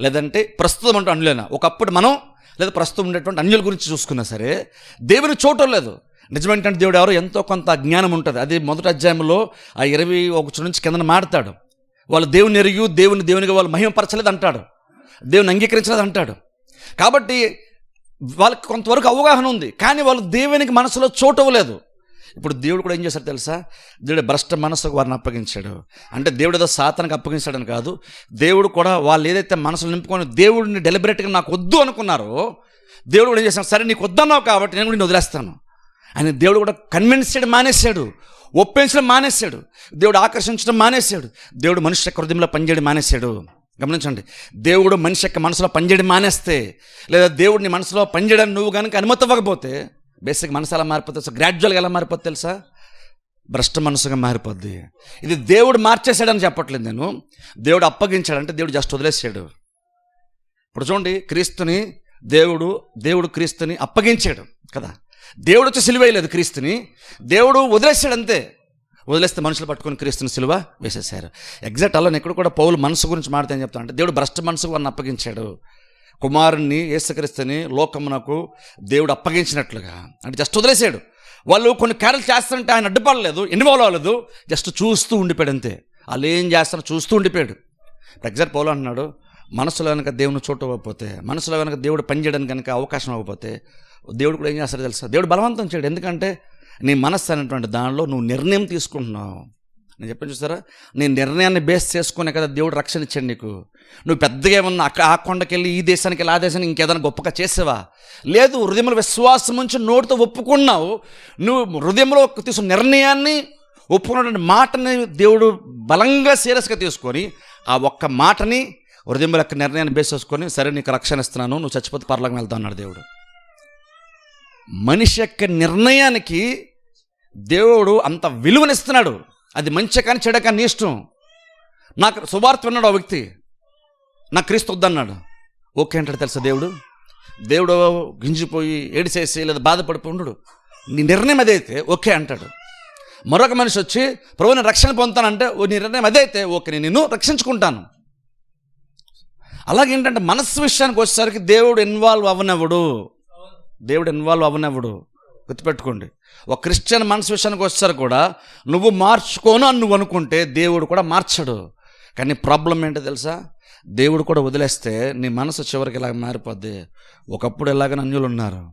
లేదంటే ప్రస్తుతం అంటూ అన్యులైనా, ఒకప్పుడు మనం లేదా ప్రస్తుతం ఉండేటువంటి అన్యుల గురించి చూసుకున్నా సరే దేవుని చోటు లేదు. నిజమేంటంటే దేవుడు ఎవరో ఎంతో కొంత జ్ఞానం ఉంటుంది. అది 1వ అధ్యాయంలో 21 నుంచి కింద మాడతాడు. వాళ్ళు దేవుని ఎరిగి దేవునిగా వాళ్ళు మహిమపరచలేదు అంటాడు, దేవుని అంగీకరించలేదు అంటాడు. కాబట్టి వాళ్ళకి కొంతవరకు అవగాహన ఉంది, కానీ వాళ్ళు దేవునికి మనసులో చోటు ఇవ్వలేదు. ఇప్పుడు దేవుడు కూడా ఏం చేశాడు తెలుసా? దేవుడు భ్రష్ట మనసుకు వారిని అప్పగించాడు. అంటే దేవుడు ఏదో సాతానికి అప్పగించాడని కాదు, దేవుడు కూడా వాళ్ళు ఏదైతే మనసులో నింపుకొని దేవుడిని డెలిబరేట్గా నాకు వద్దు అనుకున్నారో, దేవుడు కూడా ఏం చేశాడు, సరే నీకు వద్దన్నావు కాబట్టి నేను కూడా నేను వదిలేస్తాను అని దేవుడు కూడా కన్విన్స్ చేయడం మానేశాడు, ఒప్పించడం మానేశాడు, దేవుడు ఆకర్షించడం మానేశాడు, దేవుడు మనిషి యొక్క హృదయంలో పనిచేయడం మానేశాడు. గమనించండి, దేవుడు మనిషి యొక్క మనసులో పనిచేయడం మానేస్తే, లేదా దేవుడిని మనసులో పనిచేయడానికి నువ్వు కనుక అనుమతి ఇవ్వకపోతే బేసిక్ మనసు ఎలా మారిపోతుంది, గ్రాడ్యువల్గా ఎలా మారిపోతుంది తెలుసా? భ్రష్ట మనసుగా మారిపోద్ది. ఇది దేవుడు మార్చేశాడని చెప్పట్లేదు నేను, దేవుడు అప్పగించాడంటే దేవుడు జస్ట్ వదిలేసాడు. ఇప్పుడు చూడండి, క్రీస్తుని దేవుడు క్రీస్తుని అప్పగించాడు కదా. దేవుడు వచ్చి సిలువ వేయలేదు క్రీస్తుని, దేవుడు వదిలేసాడు అంతే. వదిలేస్తే మనుషులు పట్టుకొని క్రీస్తుని సిలువ వేసేసారు. ఎగ్జాక్ట్ అలా ఎక్కడ కూడా పౌలు మనసు గురించి మాట్లాడితే ఏం చెప్తాను అంటే, దేవుడు భ్రష్ట మనసుకు వారిని అప్పగించాడు. కుమారుణ్ణి యేసుక్రీస్తుని లోకమునకు దేవుడు అప్పగించినట్లుగా, అంటే జస్ట్ వదిలేసాడు. వాళ్ళు కొన్ని కార్యాలు చేస్తారంటే ఆయన అడ్డుపడలేదు, ఇన్వాల్వ్ అవ్వలేదు, జస్ట్ చూస్తూ ఉండిపోయాడు అంతే. వాళ్ళు ఏం చేస్తారో చూస్తూ ఉండిపోయాడు. ఎగ్జాక్ట్ పౌలు అంటున్నాడు, మనసులో కనుక దేవుని చోటు ఇవ్వకపోతే, మనసులో కనుక దేవుడు పనిచేయడానికి కనుక అవకాశం ఇవ్వకపోతే దేవుడు కూడా ఏం చేస్తాడో తెలుసా? దేవుడు బలవంతం చేయడు. ఎందుకంటే నీ మనస్సు అనేటువంటి దానిలో నువ్వు నిర్ణయం తీసుకుంటున్నావు. నేను చెప్పాను చూసారా, నీ నిర్ణయాన్ని బేస్ చేసుకునే కదా దేవుడు రక్షణ ఇచ్చాడు నీకు. నువ్వు పెద్దగా ఏమన్నా అక్కడ ఆ కొండకి వెళ్ళి ఈ దేశానికి వెళ్ళి ఆ దేశానికి ఇంకేదైనా గొప్పగా చేసావా? లేదు, హృదయంలో విశ్వాసం ఉంచి నోటితో ఒప్పుకున్నావు. నువ్వు హృదయంలో తీసుకున్న నిర్ణయాన్ని, ఒప్పుకున్నటువంటి మాటని దేవుడు బలంగా సీరియస్గా తీసుకొని ఆ ఒక్క మాటని హృదయంలో యొక్క నిర్ణయాన్ని బేస్ చేసుకొని, సరే నీకు రక్షణ ఇస్తున్నాను, నువ్వు చచ్చిపోతే పరలోకం వెళ్తావు అన్నాడు దేవుడు. మనిషి యొక్క నిర్ణయానికి దేవుడు అంత విలువనిస్తున్నాడు. అది మంచి కానీ చెడ కానీ నీ ఇష్టం. నాకు సువార్త విన్నాడు ఆ వ్యక్తి, నాకు క్రీస్తు వద్దన్నాడు, ఓకే అంటాడు తెలుసా దేవుడు గింజిపోయి ఏడిసేసి లేదా బాధపడిపోయి ఉండడు. నీ నిర్ణయం అదైతే ఓకే అంటాడు. మరొక మనిషి వచ్చి ప్రభు నేను రక్షణ పొందుతానంటే, నీ నిర్ణయం అదైతే ఓకే, నేను నిన్ను రక్షించుకుంటాను. అలాగేంటంటే మనస్సు విషయానికి వచ్చేసరికి దేవుడు ఇన్వాల్వ్ అవ్వనవ్వడు. గుర్తుపెట్టుకోండి, ఒక క్రిస్టియన్ మనసు విషయానికి వచ్చేసరికి కూడా నువ్వు మార్చుకోను అని నువ్వు అనుకుంటే దేవుడు కూడా మార్చడు. కానీ ప్రాబ్లం ఏంటో తెలుసా? దేవుడు కూడా వదిలేస్తే నీ మనసు చివరికి ఇలాగ మారిపోద్ది. ఒకప్పుడు ఎలాగ అన్యులు ఉన్నారు,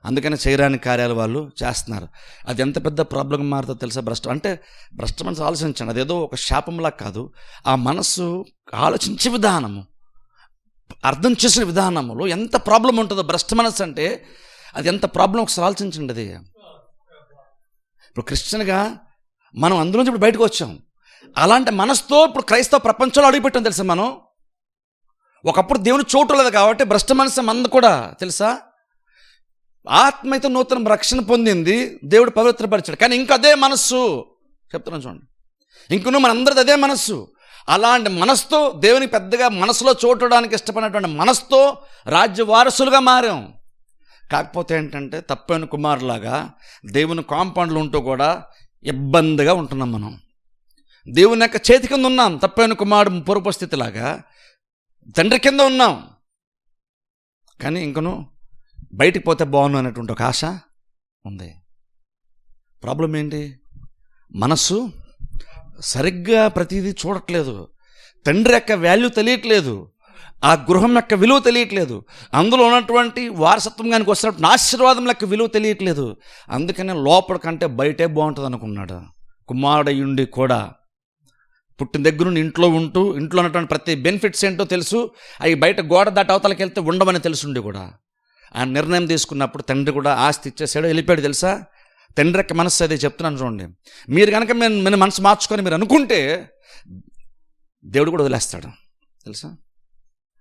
అందుకని చేయరాని కార్యాలు వాళ్ళు చేస్తున్నారు. అది ఎంత పెద్ద ప్రాబ్లం మారుతుందో తెలుసా? భ్రష్ట మనసు ఆలోచించండి. అదేదో ఒక శాపంలా కాదు, ఆ మనసు ఆలోచించే విధానము, అర్థం చేసిన విధానంలో ఎంత ప్రాబ్లం ఉంటుందో. భ్రష్ట మనసు అంటే అది ఎంత ప్రాబ్లం ఒకసారి ఆలోచించండి. అది ఇప్పుడు క్రిస్టియన్గా మనం అందులోంచి ఇప్పుడు బయటకు వచ్చాం. అలాంటి మనసుతో ఇప్పుడు క్రైస్తవ ప్రపంచంలో అడుగుపెట్టాం తెలుసా మనం. ఒకప్పుడు దేవుని చోటు లేదు కాబట్టి భ్రష్ట మనసు మంద కూడా తెలుసా, ఆత్మీయత నూతన రక్షణ పొందింది, దేవుడు పవిత్రపరిచాడు. కానీ ఇంకా అదే మనస్సు, చెప్తున్నాను చూడండి, ఇంకనూ మనందరిది అదే మనస్సు. అలాంటి మనసుతో దేవునికి పెద్దగా మనసులో చోటడానికి ఇష్టపడినటువంటి మనసుతో రాజ్య వారసులుగా మారాం. కాకపోతే ఏంటంటే తప్పైన కుమారులాగా దేవుని కాంపౌండ్లు ఉంటూ కూడా ఇబ్బందిగా ఉంటున్నాం. మనం దేవుని యొక్క చేతి కింద ఉన్నాం, తప్పైన కుమారుడు పూర్వస్థితిలాగా తండ్రి కింద ఉన్నాం. కానీ ఇంకను బయటికి పోతే బాగుండు అనేటువంటి ఒక ఆశ ఉంది. ప్రాబ్లం ఏంటి? మనస్సు సరిగ్గా ప్రతిదీ చూడట్లేదు, తండ్రి యొక్క వాల్యూ తెలియట్లేదు, ఆ గృహం యొక్క విలువ తెలియట్లేదు, అందులో ఉన్నటువంటి వారసత్వం కానీ వస్తున్నటువంటి ఆశీర్వాదం యొక్క విలువ తెలియట్లేదు. అందుకనే లోపల కంటే బయటే బాగుంటుంది అనుకున్నాడు. కుమారుడయ్యుండి కూడా పుట్టిన దగ్గర నుండి ఇంట్లో ఉంటూ ఇంట్లో ఉన్నటువంటి ప్రతి బెనిఫిట్స్ ఏంటో తెలుసు, అవి బయట గోడ దాటి అవతలకి వెళ్తే ఉండవని తెలుసుండి కూడా ఆ నిర్ణయం తీసుకున్నప్పుడు తండ్రి కూడా ఆస్తి ఇచ్చేసాడు, వెళ్ళిపోయాడు తెలుసా. తండ్రి యొక్క మనస్సు అదే చెప్తున్నాను చూడండి. మీరు కనుక మీరు మనసు మార్చుకొని మీరు అనుకుంటే దేవుడు కూడా వదిలేస్తాడు తెలుసా.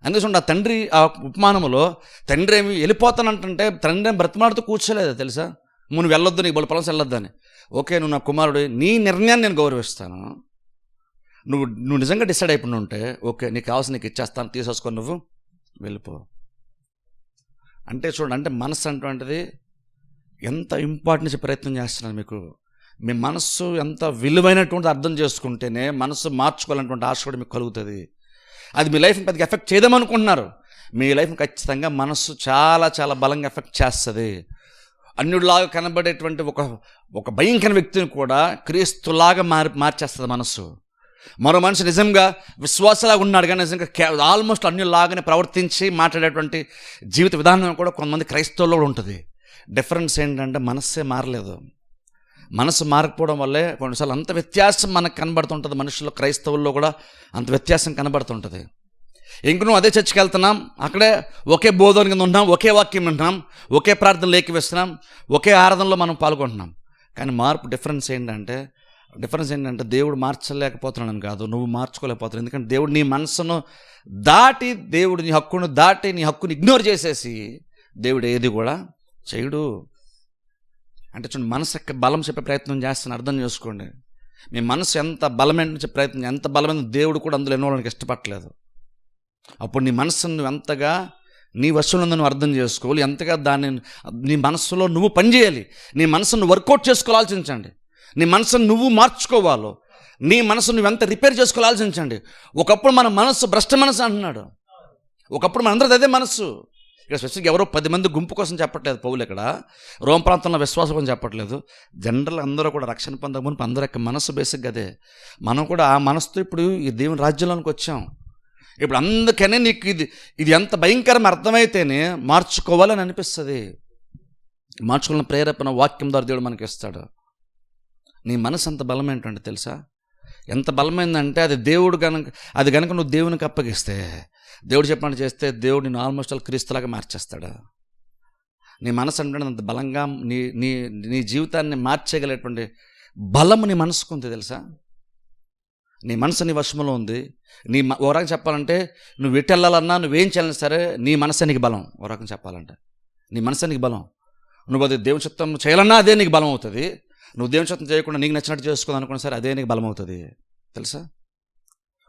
అందుకే చూడండి, ఆ తండ్రి ఆ ఉపమానములో తండ్రి ఏమి వెళ్ళిపోతానంటే తండ్రి ఏమి బ్రతిమాడుతూ కూర్చోలేదు తెలుసా. నువ్వు వెళ్ళొద్దు, నీకు బల పొలం వెళ్ళొద్దని. ఓకే, నువ్వు నా కుమారుడు, నీ నిర్ణయాన్ని నేను గౌరవిస్తాను. నువ్వు నిజంగా డిసైడ్ అయిపోయి ఉంటే ఓకే, నీకు కావాల్సి నీకు ఇచ్చేస్తాను, తీసేసుకొని నువ్వు వెళ్ళిపో అంటే. చూడండి, అంటే మనస్సు అటువంటిది ఎంత ఇంపార్టెన్స్ ప్రయత్నం చేస్తున్నాను మీకు. మీ మనస్సు ఎంత విలువైనటువంటి అర్థం చేసుకుంటేనే మనస్సు మార్చుకోవాలన్నటువంటి ఆశ కూడా మీకు కలుగుతుంది. అది మీ లైఫ్ని పెద్దగా ఎఫెక్ట్ చేయదామనుకుంటున్నారు, మీ లైఫ్ని ఖచ్చితంగా మనస్సు చాలా చాలా బలంగా ఎఫెక్ట్ చేస్తుంది. అన్యుడిలాగా కనబడేటువంటి ఒక భయంకర వ్యక్తిని కూడా క్రీస్తులాగా మార్చేస్తుంది మనస్సు. మరో మనిషి నిజంగా విశ్వాసలాగా ఉన్నాడు కానీ నిజంగా ఆల్మోస్ట్ అన్యులాగానే ప్రవర్తించి మాట్లాడేటువంటి జీవిత విధానం కూడా కొంతమంది క్రైస్తవుల్లో కూడా ఉంటుంది. డిఫరెన్స్ ఏంటంటే మనస్సే మారలేదు. మనసు మారకపోవడం వల్లే కొన్నిసార్లు అంత వ్యత్యాసం మనకు కనబడుతుంటుంది. మనుషుల్లో, క్రైస్తవుల్లో కూడా అంత వ్యత్యాసం కనబడుతుంటుంది. ఇంక నువ్వు అదే చర్చికి వెళ్తున్నాం, అక్కడే ఒకే బోధన కింద ఉంటున్నాం, ఒకే వాక్యం వింటున్నాం, ఒకే ప్రార్థనలు ఏకీవిస్తున్నాం, ఒకే ఆరాధనలో మనం పాల్గొంటున్నాం. కానీ డిఫరెన్స్ ఏంటంటే దేవుడు మార్చలేకపోతున్నాను కాదు, నువ్వు మార్చుకోలేకపోతున్నావు. ఎందుకంటే దేవుడు నీ మనసును దాటి, దేవుడు నీ హక్కును దాటి, నీ హక్కుని ఇగ్నోర్ చేసేసి దేవుడు ఏది కూడా చేయడు. అంటే చూడండి, మనసు యొక్క బలం చెప్పే ప్రయత్నం చేస్తాను, అర్థం చేసుకోండి. మీ మనసు ఎంత బలమైన చెప్పే ప్రయత్నం, ఎంత బలమైన దేవుడు కూడా అందులో ఎన్నోళ్ళకి ఇష్టపడలేదు. అప్పుడు నీ మనసును నువ్వు ఎంతగా నీ వశంలో నువ్వు అర్థం చేసుకోవాలి, ఎంతగా దాన్ని నీ మనస్సులో నువ్వు పనిచేయాలి, నీ మనసును వర్కౌట్ చేసుకోవాలి. ఆలోచించండి, నీ మనసును నువ్వు మార్చుకోవాలో, నీ మనసు నువ్వు ఎంత రిపేర్ చేసుకోవాలి ఆలోచించండి. ఒకప్పుడు మన మనస్సు భ్రష్ట మనసు అంటున్నాడు, ఒకప్పుడు మనందరిది అదే మనస్సు. ఇక్కడ స్పెసిఫిక్గా ఎవరో 10 మంది గుంపు కోసం చెప్పట్లేదు పౌలు, ఇక్కడ రోమ్ ప్రాంతంలో విశ్వాసం కోసం చెప్పట్లేదు. జనరల్ అందరూ కూడా రక్షణ పొందకముందు అందరి యొక్క మనస్సు బేసిక్గా అదే. మనం కూడా ఆ మనసుతో ఇప్పుడు ఈ దేవుని రాజ్యంలోనికి వచ్చాం. ఇప్పుడు అందుకనే నీకు ఇది ఎంత భయంకరం అర్థమైతేనే మార్చుకోవాలని అనిపిస్తుంది. మార్చుకోవాలని ప్రేరేపణ వాక్యం ద్వారా దేవుడు మనకి ఇస్తాడు. నీ మనసు అంత బలం ఏంటంటే తెలుసా, ఎంత బలమైందంటే అది కనుక నువ్వు దేవునికి అప్పగిస్తే, దేవుడు చెప్పినట్టు చేస్తే, దేవుడు నేను ఆల్మోస్ట్ క్రీస్తులాగా మార్చేస్తాడు. నీ మనసు అంటే అంత బలంగా నీ జీవితాన్ని మార్చేయగలేటువంటి బలం నీ మనసుకు ఉంది తెలుసా. నీ మనసు నీ వశంలో ఉంది. ఓ రకంగా చెప్పాలంటే నువ్వు ఎటు వెళ్ళాలన్నా, నువ్వేం చేయాలన్నా సరే నీ మనసే నీకు బలం. ఓ రకంగా చెప్పాలంటే నీ మనసే నీకు బలం. నువ్వు అది దేవుని చిత్తం చేయాలన్నా అదే నీకు బలం అవుతుంది. నువ్వు దేవుని చిత్తం చేయకుండా నీకు నచ్చినట్టు చేసుకోవాలి అనుకున్నా సరే అదే నీకు బలం అవుతుంది తెలుసా.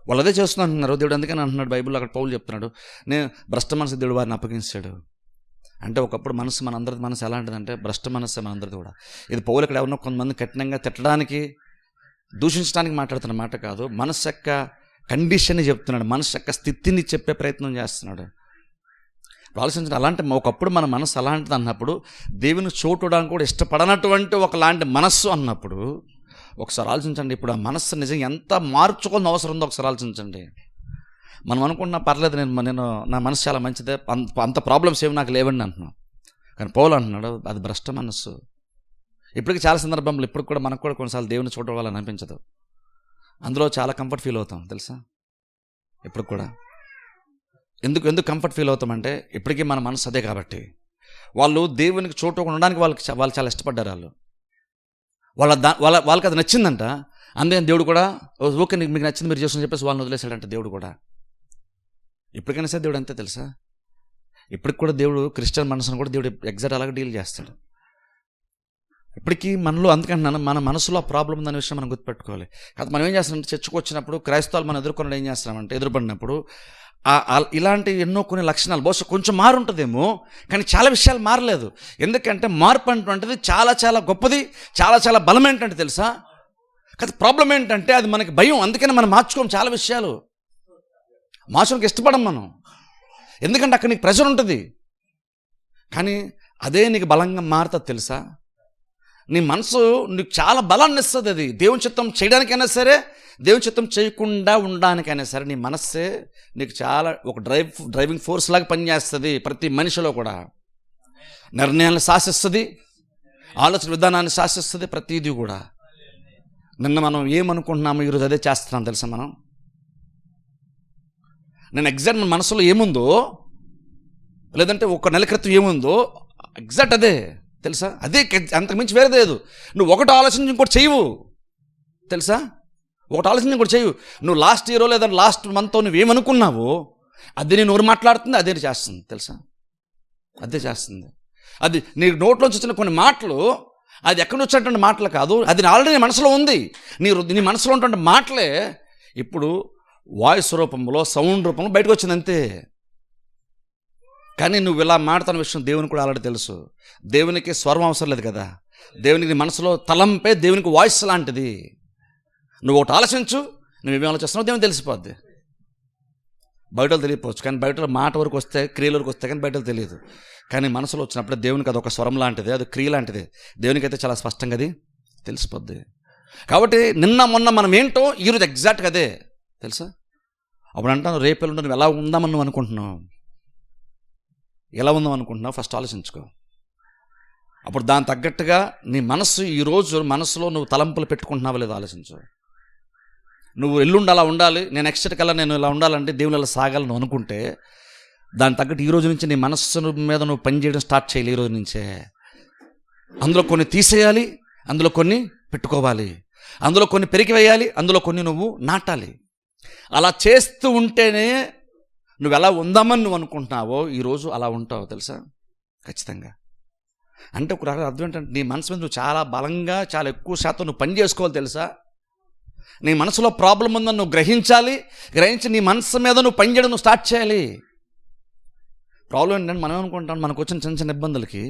వాళ్ళు అదే చేస్తున్నాను అంటున్నారు దేవుడు. అందుకని అంటున్నాడు బైబిల్లో, అక్కడ పౌలు చెప్తున్నాడు, నేను భ్రష్ట మనసు దేవుడు వారిని అప్పగించాడు. అంటే ఒకప్పుడు మనందరి మనసు ఎలాంటిదంటే భ్రష్ట మనస్సు మనందరిది కూడా. ఇది పౌలు ఇక్కడ ఎవరినో కొంతమంది కఠినంగా తిట్టడానికి, దూషించడానికి మాట్లాడుతున్న మాట కాదు, మనసు యొక్క కండిషన్ని చెప్తున్నాడు, మనసు యొక్క స్థితిని చెప్పే ప్రయత్నం చేస్తున్నాడు. ఆలోచించండి, అలాంటి ఒకప్పుడు మన మనసు అలాంటిది అన్నప్పుడు, దేవుని చూడడానికి కూడా ఇష్టపడనటువంటి ఒకలాంటి మనస్సు అన్నప్పుడు ఒకసారి ఆలోచించండి. ఇప్పుడు ఆ మనస్సు నిజంగా ఎంత మార్చుకోవాల్సిన అవసరం ఉందో ఒకసారి ఆలోచించండి. మనం అనుకుంటున్నా పర్లేదు, నేను నా మనసు చాలా మంచిదే, అంత ప్రాబ్లమ్స్ ఏమి నాకు లేవండి అంటున్నాం. కానీ పౌలు అంటున్నాడు అది భ్రష్ట మనస్సు. ఇప్పటికీ చాలా సందర్భంలో ఇప్పుడు కూడా మనకు కూడా కొన్నిసార్లు దేవుని చూడడం వల్ల అనిపించదు. అందులో చాలా కంఫర్ట్ ఫీల్ అవుతాం తెలుసా. ఇప్పుడు కూడా ఎందుకు కంఫర్ట్ ఫీల్ అవుతామంటే ఇప్పటికీ మన మనసు అదే కాబట్టి. వాళ్ళు దేవునికి చోటు ఉండడానికి వాళ్ళు చాలా ఇష్టపడ్డారు. వాళ్ళకి అది నచ్చిందంట. అందుకని దేవుడు కూడా ఓకే మీకు నచ్చింది మీరు చేసుకుని చెప్పేసి వాళ్ళని వదిలేశాడంట దేవుడు కూడా. ఇప్పటికైనా సరే దేవుడు అంతే తెలుసా. ఇప్పటికి కూడా దేవుడు క్రిస్టియన్ మనసును కూడా దేవుడు ఎగ్జాక్ట్ అలాగే డీల్ చేస్తాడు. ఇప్పటికీ మనలో, అందుకంటున్నాను, మన మనసులో ఆ ప్రాబ్లం ఉందనే విషయం మనం గుర్తుపెట్టుకోవాలి. కాదు మనం ఏం చేస్తామంటే చర్చకు వచ్చినప్పుడు క్రైస్తవులు మనం ఎదుర్కొన్నప్పుడు ఏం చేస్తామంటే, ఎదురుపడినప్పుడు ఇలాంటి ఎన్నో కొన్ని లక్షణాలు బహుశా కొంచెం మారుంటుందేమో, కానీ చాలా విషయాలు మారలేదు. ఎందుకంటే మార్పు అంటువంటిది చాలా చాలా గొప్పది, చాలా చాలా బలం ఏంటంటే తెలుసా. కానీ ప్రాబ్లం ఏంటంటే అది మనకి భయం. అందుకని మనం మార్చుకోం చాలా విషయాలు. మార్చుకోవడానికి ఇష్టపడం మనం, ఎందుకంటే అక్కడ నీకు ప్రెషర్ ఉంటుంది. కానీ అదే నీకు బలంగా మారుతుంది తెలుసా. నీ మనసు నీకు చాలా బలాన్ని ఇస్తుంది. అది దేవుని చిత్తం చేయడానికైనా సరే, దేవుని చిత్తం చేయకుండా ఉండడానికైనా సరే నీ మనస్సే నీకు చాలా ఒక డ్రైవింగ్ ఫోర్స్ లాగా పనిచేస్తుంది. ప్రతి మనిషిలో కూడా నిర్ణయాన్ని శాసిస్తుంది, ఆలోచన విధానాన్ని శాసిస్తుంది, ప్రతిదీ కూడా. నిన్న మనం ఏమనుకుంటున్నామో ఈరోజు అదే చేస్తున్నాం తెలుసా. నేను ఎగ్జాక్ట్ మన మనసులో ఏముందో, లేదంటే ఒక నెల క్రితం ఏముందో ఎగ్జాక్ట్ అదే తెలుసా? అదే అంతకుమించి వేరేది లేదు. నువ్వు ఒకటి ఆలోచించి ఇంకోటి చేయవు తెలుసా? ఒకటి ఆలోచించి ఇంకోటి చేయవు. నువ్వు లాస్ట్ ఇయరో లేదా లాస్ట్ మంత్తో నువ్వేమనుకున్నావో అది నేను నోరు మాట్లాడుతుంది, అదే చేస్తుంది తెలుసా? అదే చేస్తుంది. అది నీ నోట్లోంచి వచ్చిన కొన్ని మాటలు అది ఎక్కడి నుంచి వచ్చినటువంటి మాటలు కాదు, అది ఆల్రెడీ నీ మనసులో ఉంది. నీ మనసులో ఉన్నటువంటి మాటలే ఇప్పుడు వాయిస్ రూపంలో, సౌండ్ రూపంలో బయటకు వచ్చింది అంతే. కానీ నువ్వు ఇలా మాట్లాడుతున్న విషయం దేవునికి కూడా ఆల్రెడీ తెలుసు. దేవునికి స్వరం అవసరం లేదు కదా. దేవునికి మనసులో తలంపే దేవునికి వాయిస్ లాంటిది. నువ్వు ఒకటి ఆలోచించు, నువ్వేమి ఆలోచిస్తున్నావు దేవునికి తెలిసిపోద్ది. బయటలు తెలియకపోవచ్చు, కానీ బయట మాట వరకు వస్తే, క్రియల వరకు వస్తే కానీ బయటలు తెలియదు. కానీ మనసులో వచ్చినప్పుడే దేవునికి అది ఒక స్వరం లాంటిది, అది క్రియ లాంటిది. దేవునికైతే చాలా స్పష్టంగా అది తెలిసిపోద్ది. కాబట్టి నిన్న మొన్న మనం ఏంటో ఈరోజు ఎగ్జాక్ట్గా అదే తెలుసా? అప్పుడు అంటాను, రేపు ఎల్లుండి నువ్వు ఎలా ఉందామని నువ్వు అనుకుంటున్నావు, ఎలా ఉందాం అనుకుంటున్నావు ఫస్ట్ ఆలోచించుకో. అప్పుడు దాని తగ్గట్టుగా నీ మనస్సు ఈరోజు మనసులో నువ్వు తలంపులు పెట్టుకుంటున్నావో లేదో ఆలోచించు. నువ్వు ఎల్లుండి అలా ఉండాలి, నేను నెక్స్ట్ కల్లా నేను ఇలా ఉండాలంటే దేవుని అలా సాగాలని అనుకుంటే దాని తగ్గట్టు ఈ రోజు నుంచి నీ మనస్సు మీద నువ్వు పనిచేయడం స్టార్ట్ చేయాలి. ఈ రోజు నుంచే అందులో కొన్ని తీసేయాలి, అందులో కొన్ని పెట్టుకోవాలి, అందులో కొన్ని పెరిగి వేయాలి, అందులో కొన్ని నువ్వు నాటాలి. అలా చేస్తూ ఉంటేనే నువ్వు ఎలా ఉందామని నువ్వు అనుకుంటున్నావో ఈరోజు అలా ఉంటావు తెలుసా? ఖచ్చితంగా. అంటే ఒక అర్థం ఏంటంటే నీ మనసు మీద నువ్వు చాలా బలంగా, చాలా ఎక్కువ శాతం నువ్వు పని చేసుకోవాలి తెలుసా? నీ మనసులో ప్రాబ్లం ఉందని నువ్వు గ్రహించి నీ మనసు మీద నువ్వు పని చేయడం నువ్వు స్టార్ట్ చేయాలి. ప్రాబ్లం ఏంటంటే మనం ఏమనుకుంటాం, మనకు వచ్చిన చిన్న చిన్న ఇబ్బందులకి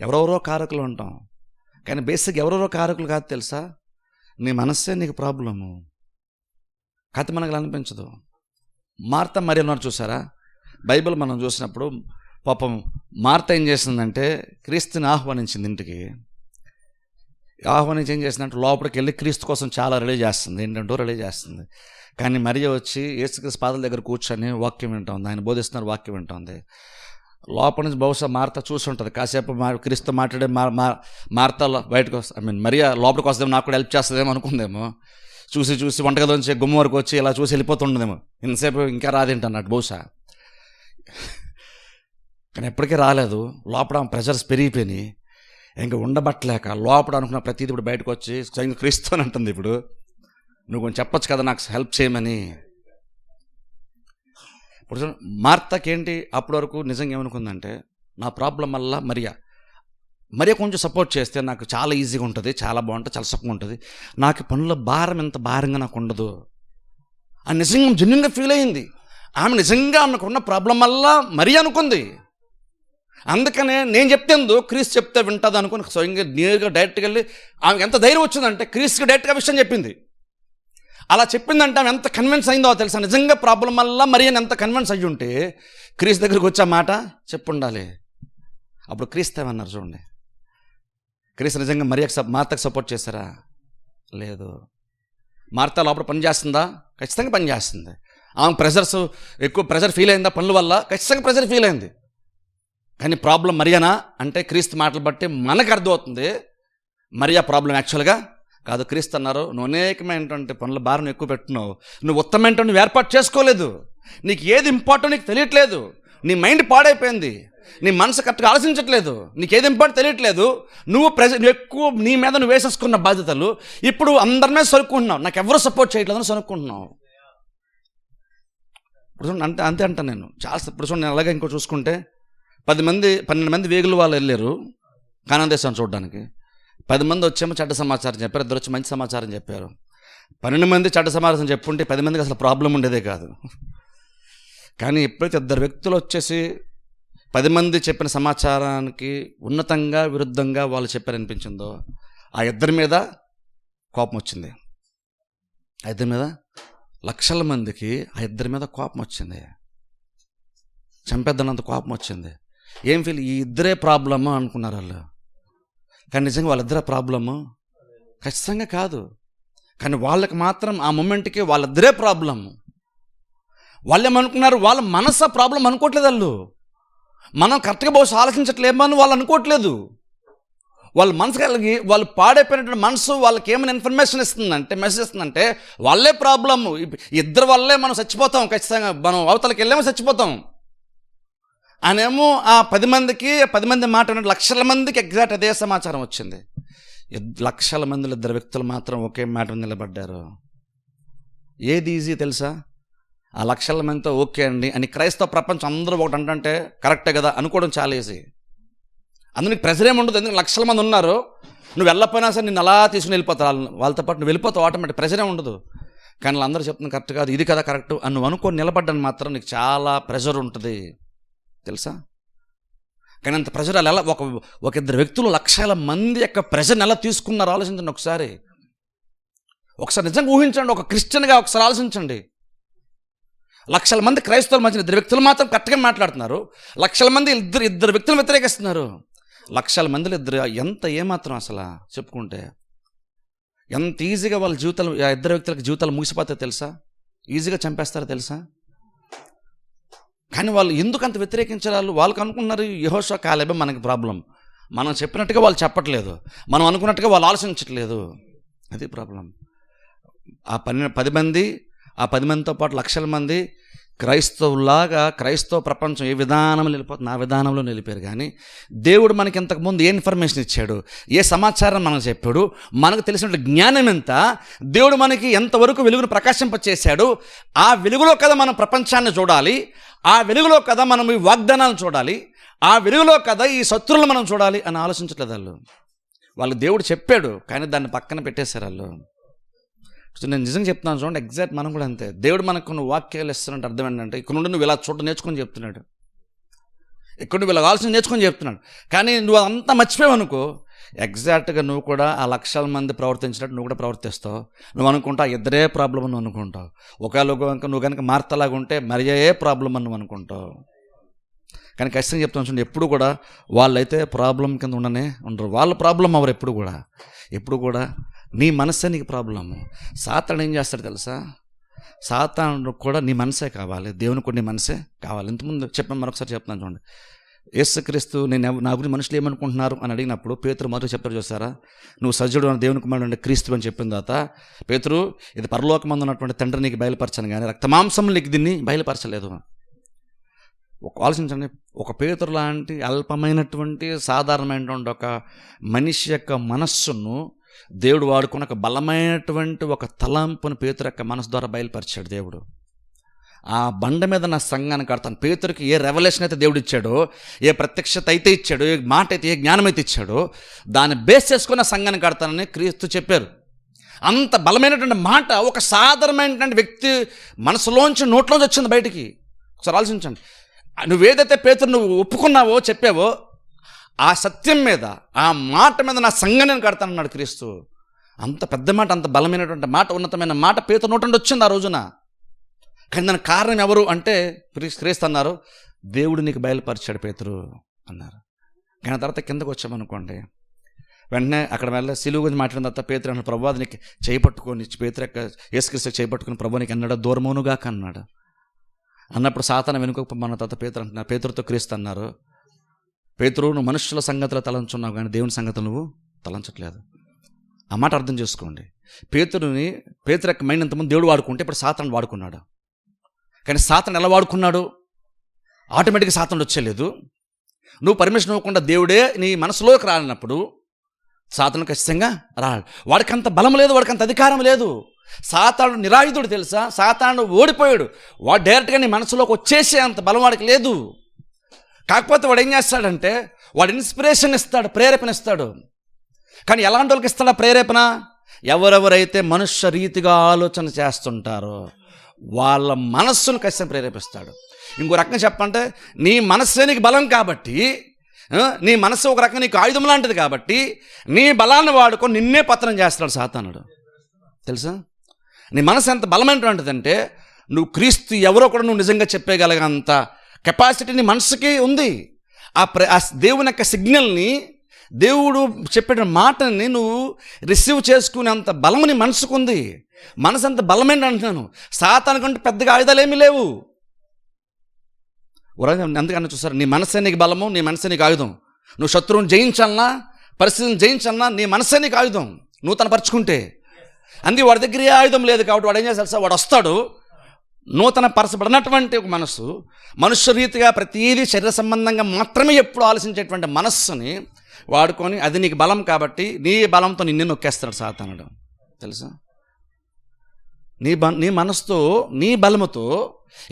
ఎవరెవరో కారకులు ఉంటాం. కానీ బేసిక్ ఎవరెవరో కారకులు కాదు తెలుసా? నీ మనస్సే నీకు ప్రాబ్లము. కథ మనకు అనిపించదు. మార్త మరి ఉన్నారు చూసారా? బైబిల్ మనం చూసినప్పుడు పాపం మార్త ఏం చేసిందంటే క్రీస్తుని ఆహ్వానించింది ఇంటికి. ఆహ్వానించి ఏం చేసిందంటే లోపలికి వెళ్ళి క్రీస్తు కోసం చాలా రెడీ చేస్తుంది, ఏంటంటో రెడీ చేస్తుంది. కానీ మరియ వచ్చి యేసుక్రీస్తు పాదాల దగ్గర కూర్చొని వాక్యం వింటుంది, ఆయన బోధిస్తున్నారు వాక్యం వింటుంది. లోపల నుంచి బహుశా మార్త చూసి ఉంటుంది, కాసేపు క్రీస్తు మాట్లాడే మార్త బయటకు మరియ లోపలికి వస్తుందేమో, నాకు కూడా హెల్ప్ చేస్తుందేమో అనుకుందేమో. చూసి వంటగది నుంచి గుమ్మ వరకు వచ్చి ఇలా చూసి వెళ్ళిపోతుండదేమో, ఇంతసేపు ఇంకా రాదేంటన్నట్టు బహుశా. కానీ ఎప్పటికీ రాలేదు. లోపల ప్రెషర్స్ పెరిగిపోయినాయి, ఇంకా ఉండబట్టలేక లోపల అనుకున్న ప్రతిదీ ఇప్పుడు బయటకు వచ్చి స్వయంగా క్రీస్తు అని అంటుంది. ఇప్పుడు నువ్వు కొంచెం చెప్పొచ్చు కదా నాకు హెల్ప్ చేయమని. ఇప్పుడు మార్తకి ఏంటి అప్పటి వరకు నిజంగా ఏమనుకుందంటే, నా ప్రాబ్లం వల్ల మరియ కొంచెం సపోర్ట్ చేస్తే నాకు చాలా ఈజీగా ఉంటుంది, చాలా బాగుంటుంది, చాలా సుఖంగా ఉంటుంది, నాకు పనుల భారం ఎంత భారంగా నాకు ఉండదు అని నిజంగా జెన్యూన్గా ఫీల్ అయింది. ఆమె నిజంగా ఆమెకున్న ప్రాబ్లం వల్ల మరియ అనుకుంది. అందుకనే నేను చెప్తేందు క్రీస్తు చెప్తే వింటుంది అనుకుని స్వయంగా నేరుగా డైరెక్ట్గా వెళ్ళి ఆమెకు ఎంత ధైర్యం వచ్చిందంటే క్రీస్తుకి డైరెక్ట్గా విషయం చెప్పింది. అలా చెప్పిందంటే ఆమె ఎంత కన్విన్స్ అయిందో తెలుసా? నిజంగా ప్రాబ్లం వల్ల మరియని ఎంత కన్విన్స్ అయ్యి ఉంటే క్రీస్తు దగ్గరికి వచ్చే మాట చెప్పుండాలి. అప్పుడు క్రీస్తు ఏమన్నారు చూడండి, క్రీస్తు నిజంగా మార్తకు సపోర్ట్ చేస్తారా? లేదు. మార్త లోపల పని చేస్తుందా? ఖచ్చితంగా పని చేస్తుంది. ఆమె ఎక్కువ ప్రెషర్ ఫీల్ అయిందా పనుల వల్ల? ఖచ్చితంగా ప్రెషర్ ఫీల్ అయింది. కానీ ప్రాబ్లం మరియనా అంటే క్రీస్తు మాటలు బట్టి మనకు అర్థమవుతుంది మరియా ప్రాబ్లం యాక్చువల్గా కాదు. క్రీస్తు అన్నారు, నువ్వు అనేకమైనటువంటి పనుల భారం ఎక్కువ పెట్టున్నావు, నువ్వు ఉత్తమమైనటువంటి నువ్వు ఏర్పాటు చేసుకోలేదు, నీకు ఏది ఇంపార్టెంట్ నీకు తెలియట్లేదు, నీ మైండ్ పాడైపోయింది, నీ మనసు కరెక్ట్గా ఆలోచించట్లేదు, నీకు ఏది ఇంపార్టెంట్ తెలియట్లేదు, నువ్వు ఎక్కువ నీ మీద నువ్వు వేసేసుకున్న బాధ్యతలు ఇప్పుడు అందరి మీద సరుక్కుంటున్నావు, నాకు ఎవరు సపోర్ట్ చేయట్లేదని సరుక్కుంటున్నావు. ఇప్పుడు అంతే అంటాను నేను చాలా. ఇప్పుడు చూడండి, నేను అలాగే ఇంకో చూసుకుంటే 12 మంది వేగులు వాళ్ళు వెళ్ళారు కానాన్ దేశాన్ని చూడడానికి. 10 మంది వచ్చేమో చెడ్డ సమాచారం చెప్పారు, 2 వచ్చి మంచి సమాచారం చెప్పారు. 12 మంది చెడ్డ సమాచారం చెప్పుంటే 10 మందికి అసలు ప్రాబ్లం ఉండేదే కాదు. కానీ ఎప్పుడైతే 2 వ్యక్తులు వచ్చేసి 10 మంది చెప్పిన సమాచారానికి ఉన్నతంగా విరుద్ధంగా వాళ్ళు చెప్పారనిపించిందో ఆ 2 మీద కోపం వచ్చింది. ఆ 2 మీద లక్షల మందికి ఆ 2 మీద కోపం వచ్చింది, చంపేద్దనంత కోపం వచ్చింది. ఏం ఫీల్, ఈ 2 ప్రాబ్లము అనుకున్నారు వాళ్ళు. కానీ నిజంగా వాళ్ళిద్దరే ప్రాబ్లము ఖచ్చితంగా కాదు. కానీ వాళ్ళకి మాత్రం ఆ మూమెంట్కి వాళ్ళిద్దరే ప్రాబ్లము. వాళ్ళు ఏమనుకున్నారు, వాళ్ళ మనసు ప్రాబ్లం అనుకోవట్లేదు. వాళ్ళు మనం కరెక్ట్గా బహుశా ఆలోచించట్లేమని వాళ్ళు అనుకోవట్లేదు. వాళ్ళ మనసు కలిగి వాళ్ళు పాడైపోయినటువంటి మనసు వాళ్ళకి ఏమైనా ఇన్ఫర్మేషన్ ఇస్తుందంటే, మెసేజ్ ఇస్తుందంటే వాళ్ళే ప్రాబ్లము. 2 వల్లే మనం చచ్చిపోతాం, ఖచ్చితంగా మనం అవతలకి వెళ్ళేమో చచ్చిపోతాం. ఆయనేమో ఆ 10 మంది మాట విన్న లక్షల మందికి ఎగ్జాక్ట్ అదే సమాచారం వచ్చింది. లక్షల మందిలో 2 వ్యక్తులు మాత్రం ఒకే మాట నిలబడ్డారు. ఏది ఈజీ తెలుసా? ఆ లక్షల మందితో ఓకే అండి అని క్రైస్తవ ప్రపంచం అందరూ ఒకటి అంటే కరెక్టే కదా అనుకోవడం చాలా ఈజీ. అందుకు ప్రెజర్ ఏమి ఉండదు. ఎందుకంటే లక్షల మంది ఉన్నారు, నువ్వు వెళ్ళకపోయినా సరే నిన్ను అలా తీసుకుని వెళ్ళిపోతావు, వాళ్ళతో పాటు నువ్వు వెళ్ళిపోతావు, ఆటోమేటిక్ ప్రెజరే ఉండదు. కానీ వాళ్ళందరూ చెప్తున్నారు కరెక్ట్ కాదు, ఇది కదా కరెక్ట్ అని నువ్వు అనుకొని నిలబడ్డాను మాత్రం నీకు చాలా ప్రెజర్ ఉంటుంది తెలుసా. కానీ అంత ప్రెజర్ అలా ఒక 2 వ్యక్తులు లక్షల మంది యొక్క ప్రెజర్ని ఎలా తీసుకున్నారు ఆలోచించండి ఒకసారి నిజంగా ఊహించండి. ఒక క్రిస్టియన్గా ఒకసారి ఆలోచించండి. లక్షల మంది క్రైస్తవుల మధ్య 2 వ్యక్తులు మాత్రం కరెక్ట్గా మాట్లాడుతున్నారు, లక్షల మంది ఇద్దరు వ్యక్తులు వ్యతిరేకిస్తున్నారు. లక్షల మందిలో ఎంత ఏమాత్రం అసలు చెప్పుకుంటే ఎంత ఈజీగా వాళ్ళ జీవితాలు, 2 వ్యక్తులకు జీవితాలు ముగిసిపోతాయి తెలుసా, ఈజీగా చంపేస్తారో తెలుసా. కానీ వాళ్ళు ఎందుకు అంత వ్యతిరేకించారు? వాళ్ళకి అనుకున్నారు యెహోషువ కాలేబే మనకి ప్రాబ్లం, మనం చెప్పినట్టుగా వాళ్ళు చెప్పట్లేదు, మనం అనుకున్నట్టుగా వాళ్ళు ఆలోచించట్లేదు, అది ప్రాబ్లం. ఆ 10 మందితో పాటు లక్షల మంది క్రైస్తవ ప్రపంచం ఏ విధానంలో వెళ్ళిపోతుంది ఆ విధానంలో నిలిపారు. కానీ దేవుడు మనకి ఇంతకుముందు ఏ ఇన్ఫర్మేషన్ ఇచ్చాడు, ఏ సమాచారం మనకు చెప్పాడు, మనకు తెలిసిన జ్ఞానం ఎంత, దేవుడు మనకి ఎంతవరకు వెలుగును ప్రకాశింపచేశాడు, ఆ వెలుగులో కదా మనం ప్రపంచాన్ని చూడాలి, ఆ వెలుగులో కదా మనం ఈ వాగ్దానాలను చూడాలి, ఆ వెలుగులో కదా ఈ శత్రువులను మనం చూడాలి అని ఆలోచించట్లేదు వాళ్ళు దేవుడు చెప్పాడు కానీ దాన్ని పక్కన పెట్టేశారు వాళ్ళు. నేను నిజంగా చెప్తున్నాను చూడండి, ఎగ్జాక్ట్ మనం కూడా అంతే. దేవుడు మనకు కొన్ని వాక్యాలు ఇస్తున్నట్టు అర్థం ఏంటంటే ఇక్కడ నుండి నువ్వు ఇలా చూడ నేర్చుకొని చెప్తున్నాడు, ఇక్కడ నువ్వు ఇలా ఆలోచన నేర్చుకొని చెప్తున్నాడు. కానీ నువ్వు అంతా మర్చిపోయావు అనుకో, ఎగ్జాక్ట్గా నువ్వు కూడా ఆ లక్షల మంది ప్రవర్తించినట్టు నువ్వు కూడా ప్రవర్తిస్తావు. నువ్వు అనుకుంటావు ఇద్దరే ప్రాబ్లం అని అనుకుంటావు. ఒకవేళ నువ్వు కనుక మార్తలాగా ఉంటే మరి ఏ ప్రాబ్లం అని నువ్వు అనుకుంటావు. కానీ ఖచ్చితంగా చెప్తాను చూడండి, ఎప్పుడు కూడా వాళ్ళైతే ప్రాబ్లం కింద ఉండరు, వాళ్ళ ప్రాబ్లం అవరు ఎప్పుడు కూడా నీ మనసే నీకు ప్రాబ్లము. సాతాను ఏం చేస్తాడు తెలుసా, సాతాను కూడా నీ మనసే కావాలి, దేవునికి కూడా నీ మనసే కావాలి. ఇంతకుముందు చెప్పాను, మరొకసారి చెప్తాను చూడండి. యేసుక్రీస్తు నా గురించి మనుషులు ఏమనుకుంటున్నారు అని అడిగినప్పుడు పేతురు మొదట చెప్పారు చూసారా, నువ్వు సజ్జుడు అని దేవుని కుమారుడు అంటే క్రీస్తు అని చెప్పిన తర్వాత పేతురు ఇది పరలోకమందు ఉన్నటువంటి తండ్రి నీకు బయలుపరచాను కానీ రక్తమాంసములు నీకు దీన్ని బయలుపరచలేదు. ఆలోచించండి, ఒక పేతురు లాంటి అల్పమైనటువంటి సాధారణమైనటువంటి ఒక మనిషి యొక్క మనస్సును దేవుడు వాడుకున్న ఒక బలమైనటువంటి ఒక తలంపును పేతురు యొక్క మనసు ద్వారా బయలుపరిచాడు దేవుడు. ఆ బండ మీద నా సంఘాన్ని కడతాను. పేతురికి ఏ రెవల్యూషన్ అయితే దేవుడు ఇచ్చాడో, ఏ ప్రత్యక్షత అయితే ఇచ్చాడో, ఏ మాట అయితే ఏ జ్ఞానం అయితే ఇచ్చాడో దాన్ని బేస్ చేసుకున్న సంఘాన్ని కడతానని క్రీస్తు చెప్పారు. అంత బలమైనటువంటి మాట ఒక సాధారణమైనటువంటి వ్యక్తి మనసులోంచి నోట్లోంచి వచ్చింది బయటికి. ఒకసారి ఆలోచించండి, నువ్వేదైతే పేతురు నువ్వు ఒప్పుకున్నావో చెప్పావో ఆ సత్యం మీద, ఆ మాట మీద నా సంఘాన్ని కడతానన్నాడు క్రీస్తు. అంత పెద్ద మాట, అంత బలమైనటువంటి మాట, ఉన్నతమైన మాట పేతురు నోటి నుండి వచ్చింది ఆ రోజున. కానీ దానికి కారణం ఎవరు అంటే క్రీస్తు అన్నారు, దేవుడు నీకు బయలుపరిచాడు పేతురు అన్నారు. కానీ తర్వాత కిందకు వచ్చామనుకోండి, వెంటనే అక్కడ వెళ్ళి సిలువ గురించి మాట్లాడిన తర్వాత పేతురు అన్నాడు, ప్రభువా నీకు చేపట్టుకొని, పేతురు యొక్క యేసుక్రీస్తు చేపట్టుకుని ప్రభు నీకు అన్నాడు దూరమౌనుగా అన్నాడు. అన్నప్పుడు సాతాను వెనుక మన తర్వాత పేతురు అంటున్నారు, పేతురుతో క్రీస్తు అన్నారు, పేతురు నువ్వు మనుషుల సంగతులు తలంచున్నావు కానీ దేవుని సంగతులు నువ్వు తలంచట్లేదు. ఆ మాట అర్థం చేసుకోండి. పేతురు యొక్క మైండ్ ఎంతమంది దేవుడు వాడుకుంటే ఇప్పుడు సాతాను వాడుకున్నాడు. కానీ సాతాను ఎలా వాడుకున్నాడు, ఆటోమేటిక్గా సాతాను వచ్చేలేదు. నువ్వు పర్మిషన్ ఇవ్వకుండా దేవుడే నీ మనసులోకి రాలినప్పుడు సాతాను ఖచ్చితంగా రాడు. వాడికి అంత బలం లేదు, వాడికి అంత అధికారం లేదు. సాతాను నిరాయుధుడు తెలుసా, సాతాను ఓడిపోయాడు. వాడు డైరెక్ట్గా నీ మనసులోకి వచ్చేసే అంత బలం వాడికి లేదు. కాకపోతే వాడు ఏం చేస్తాడంటే వాడు ఇన్స్పిరేషన్ ఇస్తాడు, ప్రేరేపణ ఇస్తాడు. కానీ ఎలాంటి వాళ్ళకి ఇస్తాడా ప్రేరేపణ? ఎవరెవరైతే మనుష్య రీతిగా ఆలోచన చేస్తుంటారో వాళ్ళ మనస్సును ఖచ్చితంగా ప్రేరేపిస్తాడు. ఇంకో రకంగా చెప్పంటే నీ మనస్సే నీకు బలం కాబట్టి, నీ మనస్సు ఒక రకంగా నీకు ఆయుధం లాంటిది కాబట్టి నీ బలాన్ని వాడుకొని నిన్నే పతనం చేస్తాడు సాతానుడు తెలుసా. నీ మనసు ఎంత బలమైనటువంటిదంటే నువ్వు క్రీస్తు ఎవరో కూడా నువ్వు నిజంగా చెప్పగలగంత కెపాసిటీ నీ మనసుకి ఉంది. ఆ దేవుని యొక్క సిగ్నల్ని, దేవుడు చెప్పిన మాటని నువ్వు రిసీవ్ చేసుకునేంత బలం నీ మనసుకు ఉంది. మనసు అంత బలమైన అంటున్నాను. సాతానుకంటే పెద్దగా ఆయుధాలు ఏమీ లేవు. అందుకని చూసారు, నీ మనసే నీకు బలము, నీ మనసే నీకు ఆయుధం. నువ్వు శత్రువుని జయించాలన్నా, పరిస్థితిని జయించాలన్నా నీ మనసే నీకు ఆయుధం నూతన పరుచుకుంటే. అందుకే వాడి దగ్గర ఏ ఆయుధం లేదు కాబట్టి వాడు ఏం చేస్తాడు సార్, వాడు వస్తాడు, నూతన పరచబడినటువంటి ఒక మనస్సు, మనుష్య రీతిగా ప్రతీదీ శరీర సంబంధంగా మాత్రమే ఎప్పుడు ఆలోచించేటువంటి మనస్సుని వాడుకొని అది నీకు బలం కాబట్టి నీ బలంతో నిన్ను నొక్కేస్తాడు సాతానుడు. తెలుసా? నీ మనసుతో, నీ బలముతో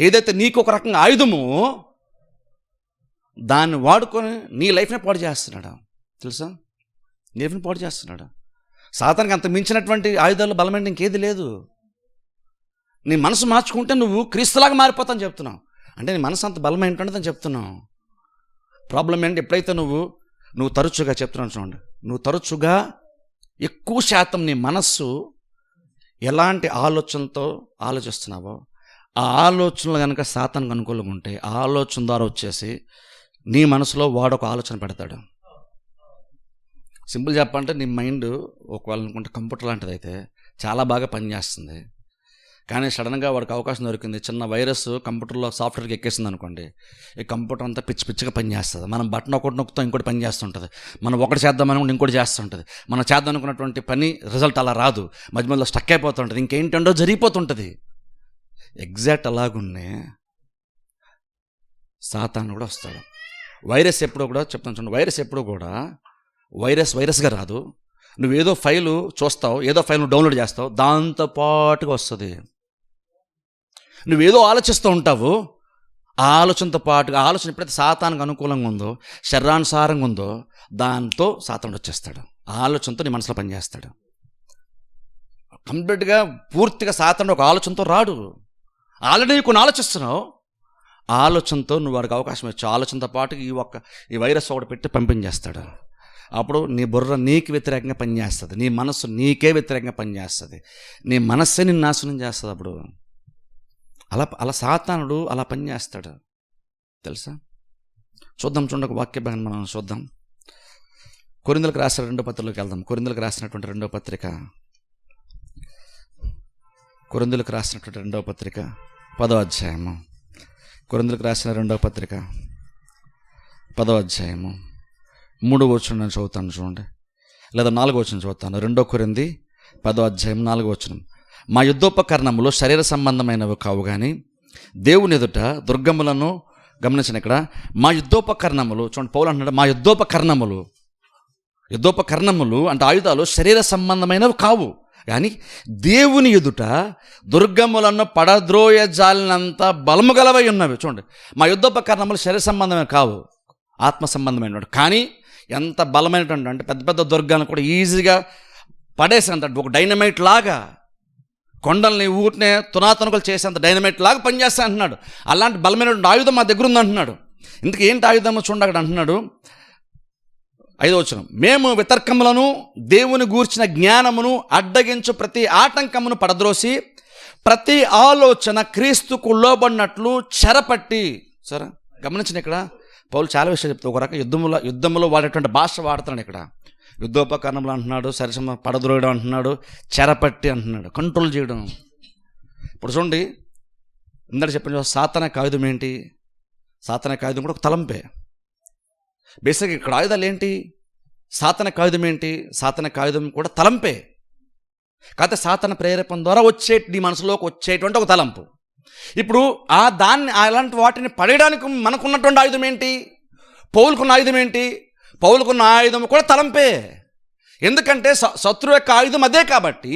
ఏదైతే నీకు ఒక రకంగా ఆయుధమో దాన్ని వాడుకొని నీ లైఫ్ని పాడు చేస్తున్నాడు. తెలుసా? నీ లైఫ్ని పాడు చేస్తున్నాడు. సాతానికి అంత మించినటువంటి ఆయుధాలు బలమైన ఇంకేది లేదు. నీ మనసు మార్చుకుంటే నువ్వు క్రీస్తులాగా మారిపోతాను చెప్తున్నావు. అంటే నీ మనసు అంత బలం ఏంటంటే చెప్తున్నావు. ప్రాబ్లం ఏంటి? ఎప్పుడైతే నువ్వు తరచుగా చెప్తున్నాను చూడండి, నువ్వు తరచుగా ఎక్కువ శాతం నీ మనస్సు ఎలాంటి ఆలోచనతో ఆలోచిస్తున్నావో ఆ ఆలోచనలు కనుక సాతానికి అనుకూలంగా ఉంటే ఆ ఆలోచన ద్వారా వచ్చేసి నీ మనసులో వాడు ఒక ఆలోచన పెడతాడు. సింపుల్ చెప్పాలంటే నీ మైండ్ ఒకవేళ అనుకుంటే కంప్యూటర్ లాంటిది అయితే చాలా బాగా పనిచేస్తుంది. కానీ సడన్గా వాడికి అవకాశం దొరికింది, చిన్న వైరస్ కంప్యూటర్లో సాఫ్ట్వేర్కి ఎక్కేసింది అనుకోండి, ఈ కంప్యూటర్ అంతా పిచ్చి పిచ్చిగా పనిచేస్తుంది. మనం బటన్ ఒకటి నొక్కుతాం, ఇంకోటి పని చేస్తుంటుంది. మనం ఒకటి చేద్దామనుకుంటే ఇంకోటి చేస్తుంటుంది. మనం చేద్దాం అనుకున్నటువంటి పని రిజల్ట్ అలా రాదు, మధ్య మధ్యలో స్టక్ అయిపోతుంటుంది, ఇంకేంటండో జరిగిపోతుంటుంది. ఎగ్జాక్ట్ అలాగున్నే సాతాను కూడా వస్తాడు. వైరస్ ఎప్పుడో కూడా చెప్తాను చూడండి, వైరస్ ఎప్పుడూ కూడా వైరస్గా రాదు. నువ్వేదో ఫైలు చూస్తావు, ఏదో ఫైల్ నువ్వు డౌన్లోడ్ చేస్తావు, దాంతోపాటుగా వస్తుంది. నువ్వేదో ఆలోచిస్తూ ఉంటావు, ఆ ఆలోచనతో పాటుగా ఆలోచన ఎప్పుడైతే సాతానికి అనుకూలంగా ఉందో, శరీరానుసారంగా ఉందో దాంతో సాతానుడు వచ్చేస్తాడు. ఆ ఆలోచనతో నీ మనసులో పనిచేస్తాడు. కంప్లీట్గా పూర్తిగా సాతానుడు ఒక ఆలోచనతో రాడు. ఆల్రెడీ కొన్ని ఆలోచిస్తున్నావు, ఆ ఆలోచనతో నువ్వు వాడికి అవకాశం ఇచ్చావు. ఆలోచనతో పాటు ఈ వైరస్ ఒకటి పెట్టి పంపించేస్తాడు. అప్పుడు నీ బుర్ర నీకు వ్యతిరేకంగా పనిచేస్తుంది, నీ మనస్సు నీకే వ్యతిరేకంగా పనిచేస్తుంది, నీ మనస్సే నిన్ను నాశనం చేస్తుంది. అప్పుడు అలా సాతానుడు అలా పనిచేస్తాడు. తెలుసా? చూద్దాం చూడండి, ఒక వాక్య భాగం మనం చూద్దాం. కొరింథీయులకు రాసిన 2వ పత్రికలోకి వెళ్దాం. కొరింథీయులకు రాసినటువంటి 2వ పత్రిక, కొరింథీయులకు రాసినటువంటి 2వ పత్రిక 10వ అధ్యాయము. కొరింథీయులకు రాసిన 2వ పత్రిక 10వ అధ్యాయము 3వ వచనం నేను చదువుతాను చూడండి, లేదా 4వ వచనం చదువుతాను. 2 కొరింథీ 10వ అధ్యాయం 4వ వచనం. మా యుద్ధోపకరణములు శరీర సంబంధమైనవి కావు కానీ దేవుని ఎదుట దుర్గములను, గమనించిన ఇక్కడ మా యుద్ధోపకరణములు చూడండి, పౌలు అంటున్నాడు మా యుద్ధోపకరణములు అంటే ఆయుధాలు శరీర సంబంధమైనవి కావు కానీ దేవుని ఎదుట దుర్గములను పడద్రోయ జాలినంత బలము గలవై ఉన్నవి. చూడండి, మా యుద్ధోపకరణములు శరీర సంబంధమే కావు, ఆత్మ సంబంధమైనవి. కానీ ఎంత బలమైనటువంటి అంటే పెద్ద పెద్ద దుర్గాలను కూడా ఈజీగా పడేసేంత, ఒక డైనమైట్ లాగా కొండల్ని ఊటినే తునాతునకలు చేసేంత డైనమైట్ లాగా పనిచేస్తా అంటున్నాడు. అలాంటి బలమైనటువంటి ఆయుధం మా దగ్గర ఉందంటున్నాడు. ఇందుకు ఏంటి ఆయుధమో చూడండి, అక్కడ అంటున్నాడు 5వ వచనం. మేము వితర్కములను దేవుని గూర్చిన జ్ఞానమును అడ్డగించు ప్రతి ఆటంకమును పడద్రోసి ప్రతి ఆలోచన క్రీస్తుకు లోబడినట్లు చెరపట్టి. సరే గమనించిన ఇక్కడ పౌలు చాలా విషయాలు చెప్తాడు. ఒక రకం యుద్ధంలో వాడేటువంటి భాష వాడుతున్నాడు. ఇక్కడ యుద్ధోపకరణములు అంటున్నాడు, సరిసమ పడద్రోయడం అంటున్నాడు, చెరపట్టి అంటున్నాడు, కంట్రోల్ చేయడం. ఇప్పుడు చూడండి, ఇందాక చెప్పిన సాతానిక ఆయుధం ఏంటి? సాతానిక ఆయుధం కూడా ఒక తలంపే. బేసిక్గా ఇక్కడ ఆయుధాలు ఏంటి? సాతానిక ఆయుధం ఏంటి? సాతానిక ఆయుధం కూడా తలంపే. కాకపోతే సాతాన ప్రేరేపణ ద్వారా నీ మనసులోకి వచ్చేటువంటి ఒక తలంపు. ఇప్పుడు అలాంటి వాటిని పడేయడానికి మనకున్నటువంటి ఆయుధం ఏంటి? పౌలుకున్న ఆయుధం ఏంటి? పౌలుకున్న ఆయుధం కూడా తలంపే. ఎందుకంటే శత్రువు యొక్క ఆయుధం అదే కాబట్టి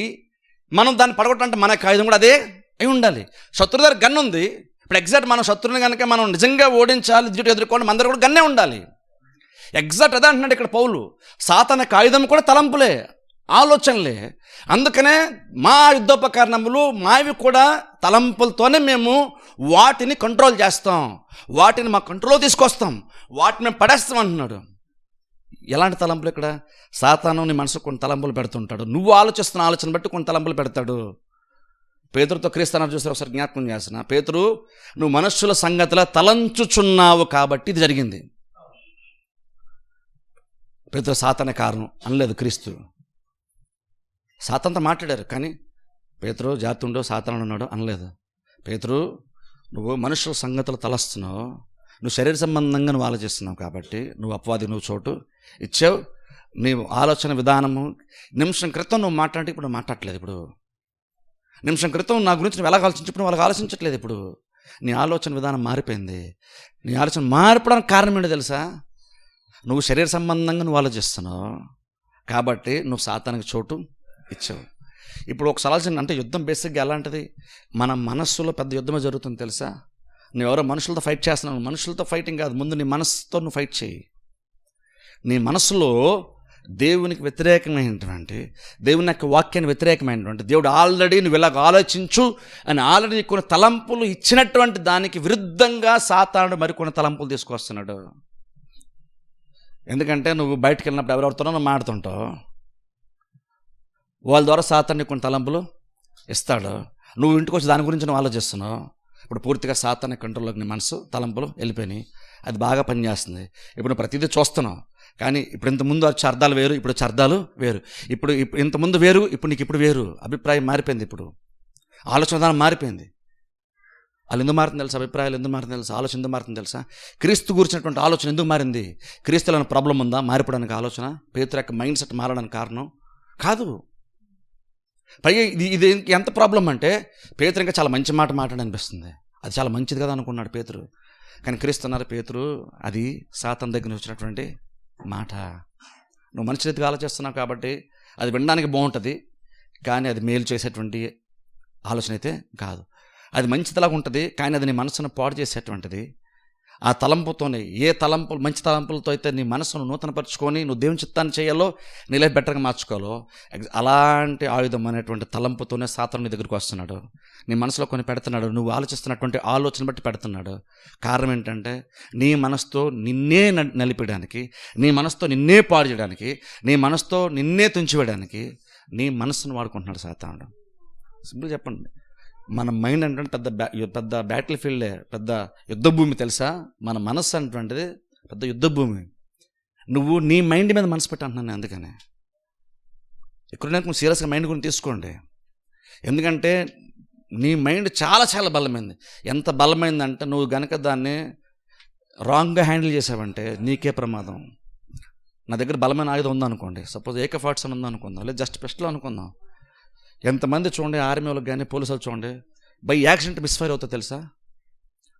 మనం దాన్ని పడగొట్టాలంటే మన యొక్క ఆయుధం కూడా అదే అయి ఉండాలి. శత్రు దగ్గర గన్ ఉంది. ఇప్పుడు ఎగ్జాక్ట్ మనం శత్రువుని కనుక మనం నిజంగా ఓడించాలి, ఎదుర్కోండి, మన దగ్గర కూడా గన్నే ఉండాలి. ఎగ్జాక్ట్ అదే అంటున్నాడు ఇక్కడ పౌలు. సాతానిక ఆయుధం కూడా తలంపులే, ఆలోచనలే. అందుకనే మా యుద్ధోపకరణములు మావి కూడా తలంపులతోనే మేము వాటిని కంట్రోల్ చేస్తాం, వాటిని మా కంట్రోల్లో తీసుకొస్తాం, వాటిని మేము పడేస్తాం అంటున్నాడు. ఎలాంటి తలంపులు? ఇక్కడ సాతాను నీ మనసు కొన్ని తలంపులు పెడుతుంటాడు. నువ్వు ఆలోచిస్తున్న ఆలోచన బట్టి కొన్ని తలంపులు పెడతాడు. పేతురుతో క్రీస్తున్నారు చూసారు, ఒకసారి జ్ఞాపకం చేస్తున్నా. పేతురు, నువ్వు మనుష్యుల సంగతిలో తలంచుచున్నావు కాబట్టి ఇది జరిగింది. పేతురు సాతానే కారణం అనలేదు క్రీస్తు. సాతానుతో మాట్లాడారు కానీ పేతురు జాతుండో సాతాను ఉన్నాడు అనలేదు. పేతురు, నువ్వు మనుషుల సంగతులు తలస్తున్నావు, నువ్వు శరీర సంబంధంగా నువ్వు ఆలోచిస్తున్నావు కాబట్టి నువ్వు అపవాది నువ్వు చోటు ఇచ్చావు. నీ ఆలోచన విధానము నిమిషం క్రితం నువ్వు మాట్లాడి ఇప్పుడు మాట్లాడలేదు. ఇప్పుడు నిమిషం క్రితం నా గురించి నువ్వు ఎలా ఆలోచించినప్పుడు వాళ్ళకి ఆలోచించట్లేదు. ఇప్పుడు నీ ఆలోచన విధానం మారిపోయింది. నీ ఆలోచన మారిపోవడానికి కారణం ఏంటో తెలుసా? నువ్వు శరీర సంబంధంగా నువ్వు ఆలోచిస్తున్నావు కాబట్టి నువ్వు సాతానికి చోటు ఇచ్చావు. ఇప్పుడు ఒకసారి ఆలోచన, అంటే యుద్ధం బేసిక్గా ఎలాంటిది? మన మనస్సులో పెద్ద యుద్ధమే జరుగుతుంది తెలుసా? నువ్వెవరో మనుషులతో ఫైట్ చేస్తున్నావు. మనుషులతో ఫైటింగ్ కాదు, ముందు నీ మనసుతో నువ్వు ఫైట్ చేయి. నీ మనసులో దేవునికి వ్యతిరేకమైనటువంటి, దేవుని యొక్క వాక్యానికి వ్యతిరేకమైనటువంటి, దేవుడు ఆల్రెడీ నువ్వు ఇలాగ ఆలోచించు అని ఆల్రెడీ కొన్ని తలంపులు ఇచ్చినటువంటి దానికి విరుద్ధంగా సాతానుడు మరికొన్ని తలంపులు తీసుకొస్తున్నాడు. ఎందుకంటే నువ్వు బయటకు వెళ్ళినప్పుడు ఎవరెవరితోనో నువ్వు మాడుతుంటావు, వాళ్ళ ద్వారా సాతాను కొన్ని తలంపులు ఇస్తాడు. నువ్వు ఇంటికి వచ్చి దాని గురించి నువ్వు ఆలోచిస్తున్నావు. ఇప్పుడు పూర్తిగా సాతాను కంట్రోల్లోకి నీ మనసు తలంపులు వెళ్ళిపోయినాయి. అది బాగా పనిచేస్తుంది. ఇప్పుడు నువ్వు ప్రతిదీ చూస్తున్నావు, కానీ ఇప్పుడు ఇంతకుముందు వచ్చే అర్థాలు వేరు, ఇప్పుడు వచ్చే అర్థాలు వేరు. ఇప్పుడు ఇంతకుముందు వేరు, ఇప్పుడు నీకు ఇప్పుడు వేరు. అభిప్రాయం మారిపోయింది. ఇప్పుడు ఆలోచన విధానం మారిపోయింది. వాళ్ళు ఎందుకు మారుతుంది తెలుసా? అభిప్రాయాలు ఎందుకు మారుతుంది తెలుసా? ఆలోచన ఎందుకు మారుతుంది తెలుసా? క్రీస్తు గురించినటువంటి ఆలోచన ఎందుకు మారింది? క్రీస్తులో ప్రాబ్లం ఉందా మారిపోవడానికి ఆలోచన? పేతురు యొక్క మైండ్ సెట్ మారడానికి కారణం కాదు. పైగా ఇది ఎంత ప్రాబ్లం అంటే, పేతురు ఇంకా చాలా మంచి మాట మాట్లాడనిపిస్తుంది. అది చాలా మంచిది కదా అనుకున్నాడు పేతురు. కానీ క్రీస్తు అన్నారు, పేతురు అది సాతాను దగ్గర నుంచి వచ్చినటువంటి మాట. నువ్వు మంచి రీతిగా ఆలోచిస్తున్నావు కాబట్టి అది వినడానికి బాగుంటుంది, కానీ అది మేలు చేసేటువంటి ఆలోచన అయితే కాదు. అది మంచిదిలాగా ఉంటుంది, కానీ అది నీ మనసును పాడు చేసేటువంటిది. ఆ తలంపుతోనే, ఏ తలంపులు మంచి తలంపులతో అయితే నీ మనసును నూతనపరుచుకొని నువ్వు దేవుని చిత్తాన్ని చేయాలో, నీ లైఫ్ బెటర్గా మార్చుకోవాలో, అలాంటి ఆయుధం అనేటువంటి తలంపుతోనే సాతాను నీ దగ్గరికి వస్తున్నాడు. నీ మనసులో కొన్ని పెడుతున్నాడు, నువ్వు ఆలోచిస్తున్నటువంటి ఆలోచన బట్టి పెడుతున్నాడు. కారణం ఏంటంటే, నీ మనసుతో నిన్నే నలిపేయడానికి, నీ మనసుతో నిన్నే పాడు చేయడానికి, నీ మనసుతో నిన్నే తుంచివేయడానికి నీ మనస్సును వాడుకుంటున్నాడు సాతానుడు. సింపుల్ చెప్పండి, మన మైండ్ అంటే పెద్ద బ్యాటిల్ ఫీల్డే, పెద్ద యుద్ధ భూమి తెలుసా? మన మనస్సు అనేటువంటిది పెద్ద యుద్ధ భూమి. నువ్వు నీ మైండ్ మీద మనసు పెట్టి అంటున్నాను. అందుకనే ఎక్కడైనా సీరియస్గా మైండ్ గురించి తీసుకోండి. ఎందుకంటే నీ మైండ్ చాలా చాలా బలమైంది. ఎంత బలమైందంటే, నువ్వు గనక దాన్ని రాంగ్గా హ్యాండిల్ చేసావంటే నీకే ప్రమాదం. నా దగ్గర బలమైన ఆయుధం ఉందనుకోండి, సపోజ్ AK-47 ఉందనుకుందాం, లేదా జస్ట్ పిస్టల్ అనుకుందాం. ఎంతమంది చూడండి, ఆర్మీ వాళ్ళకి కానీ పోలీసు వాళ్ళు చూడండి, బై యాక్సిడెంట్ మిస్ఫైర్ అవుతుంది తెలుసా?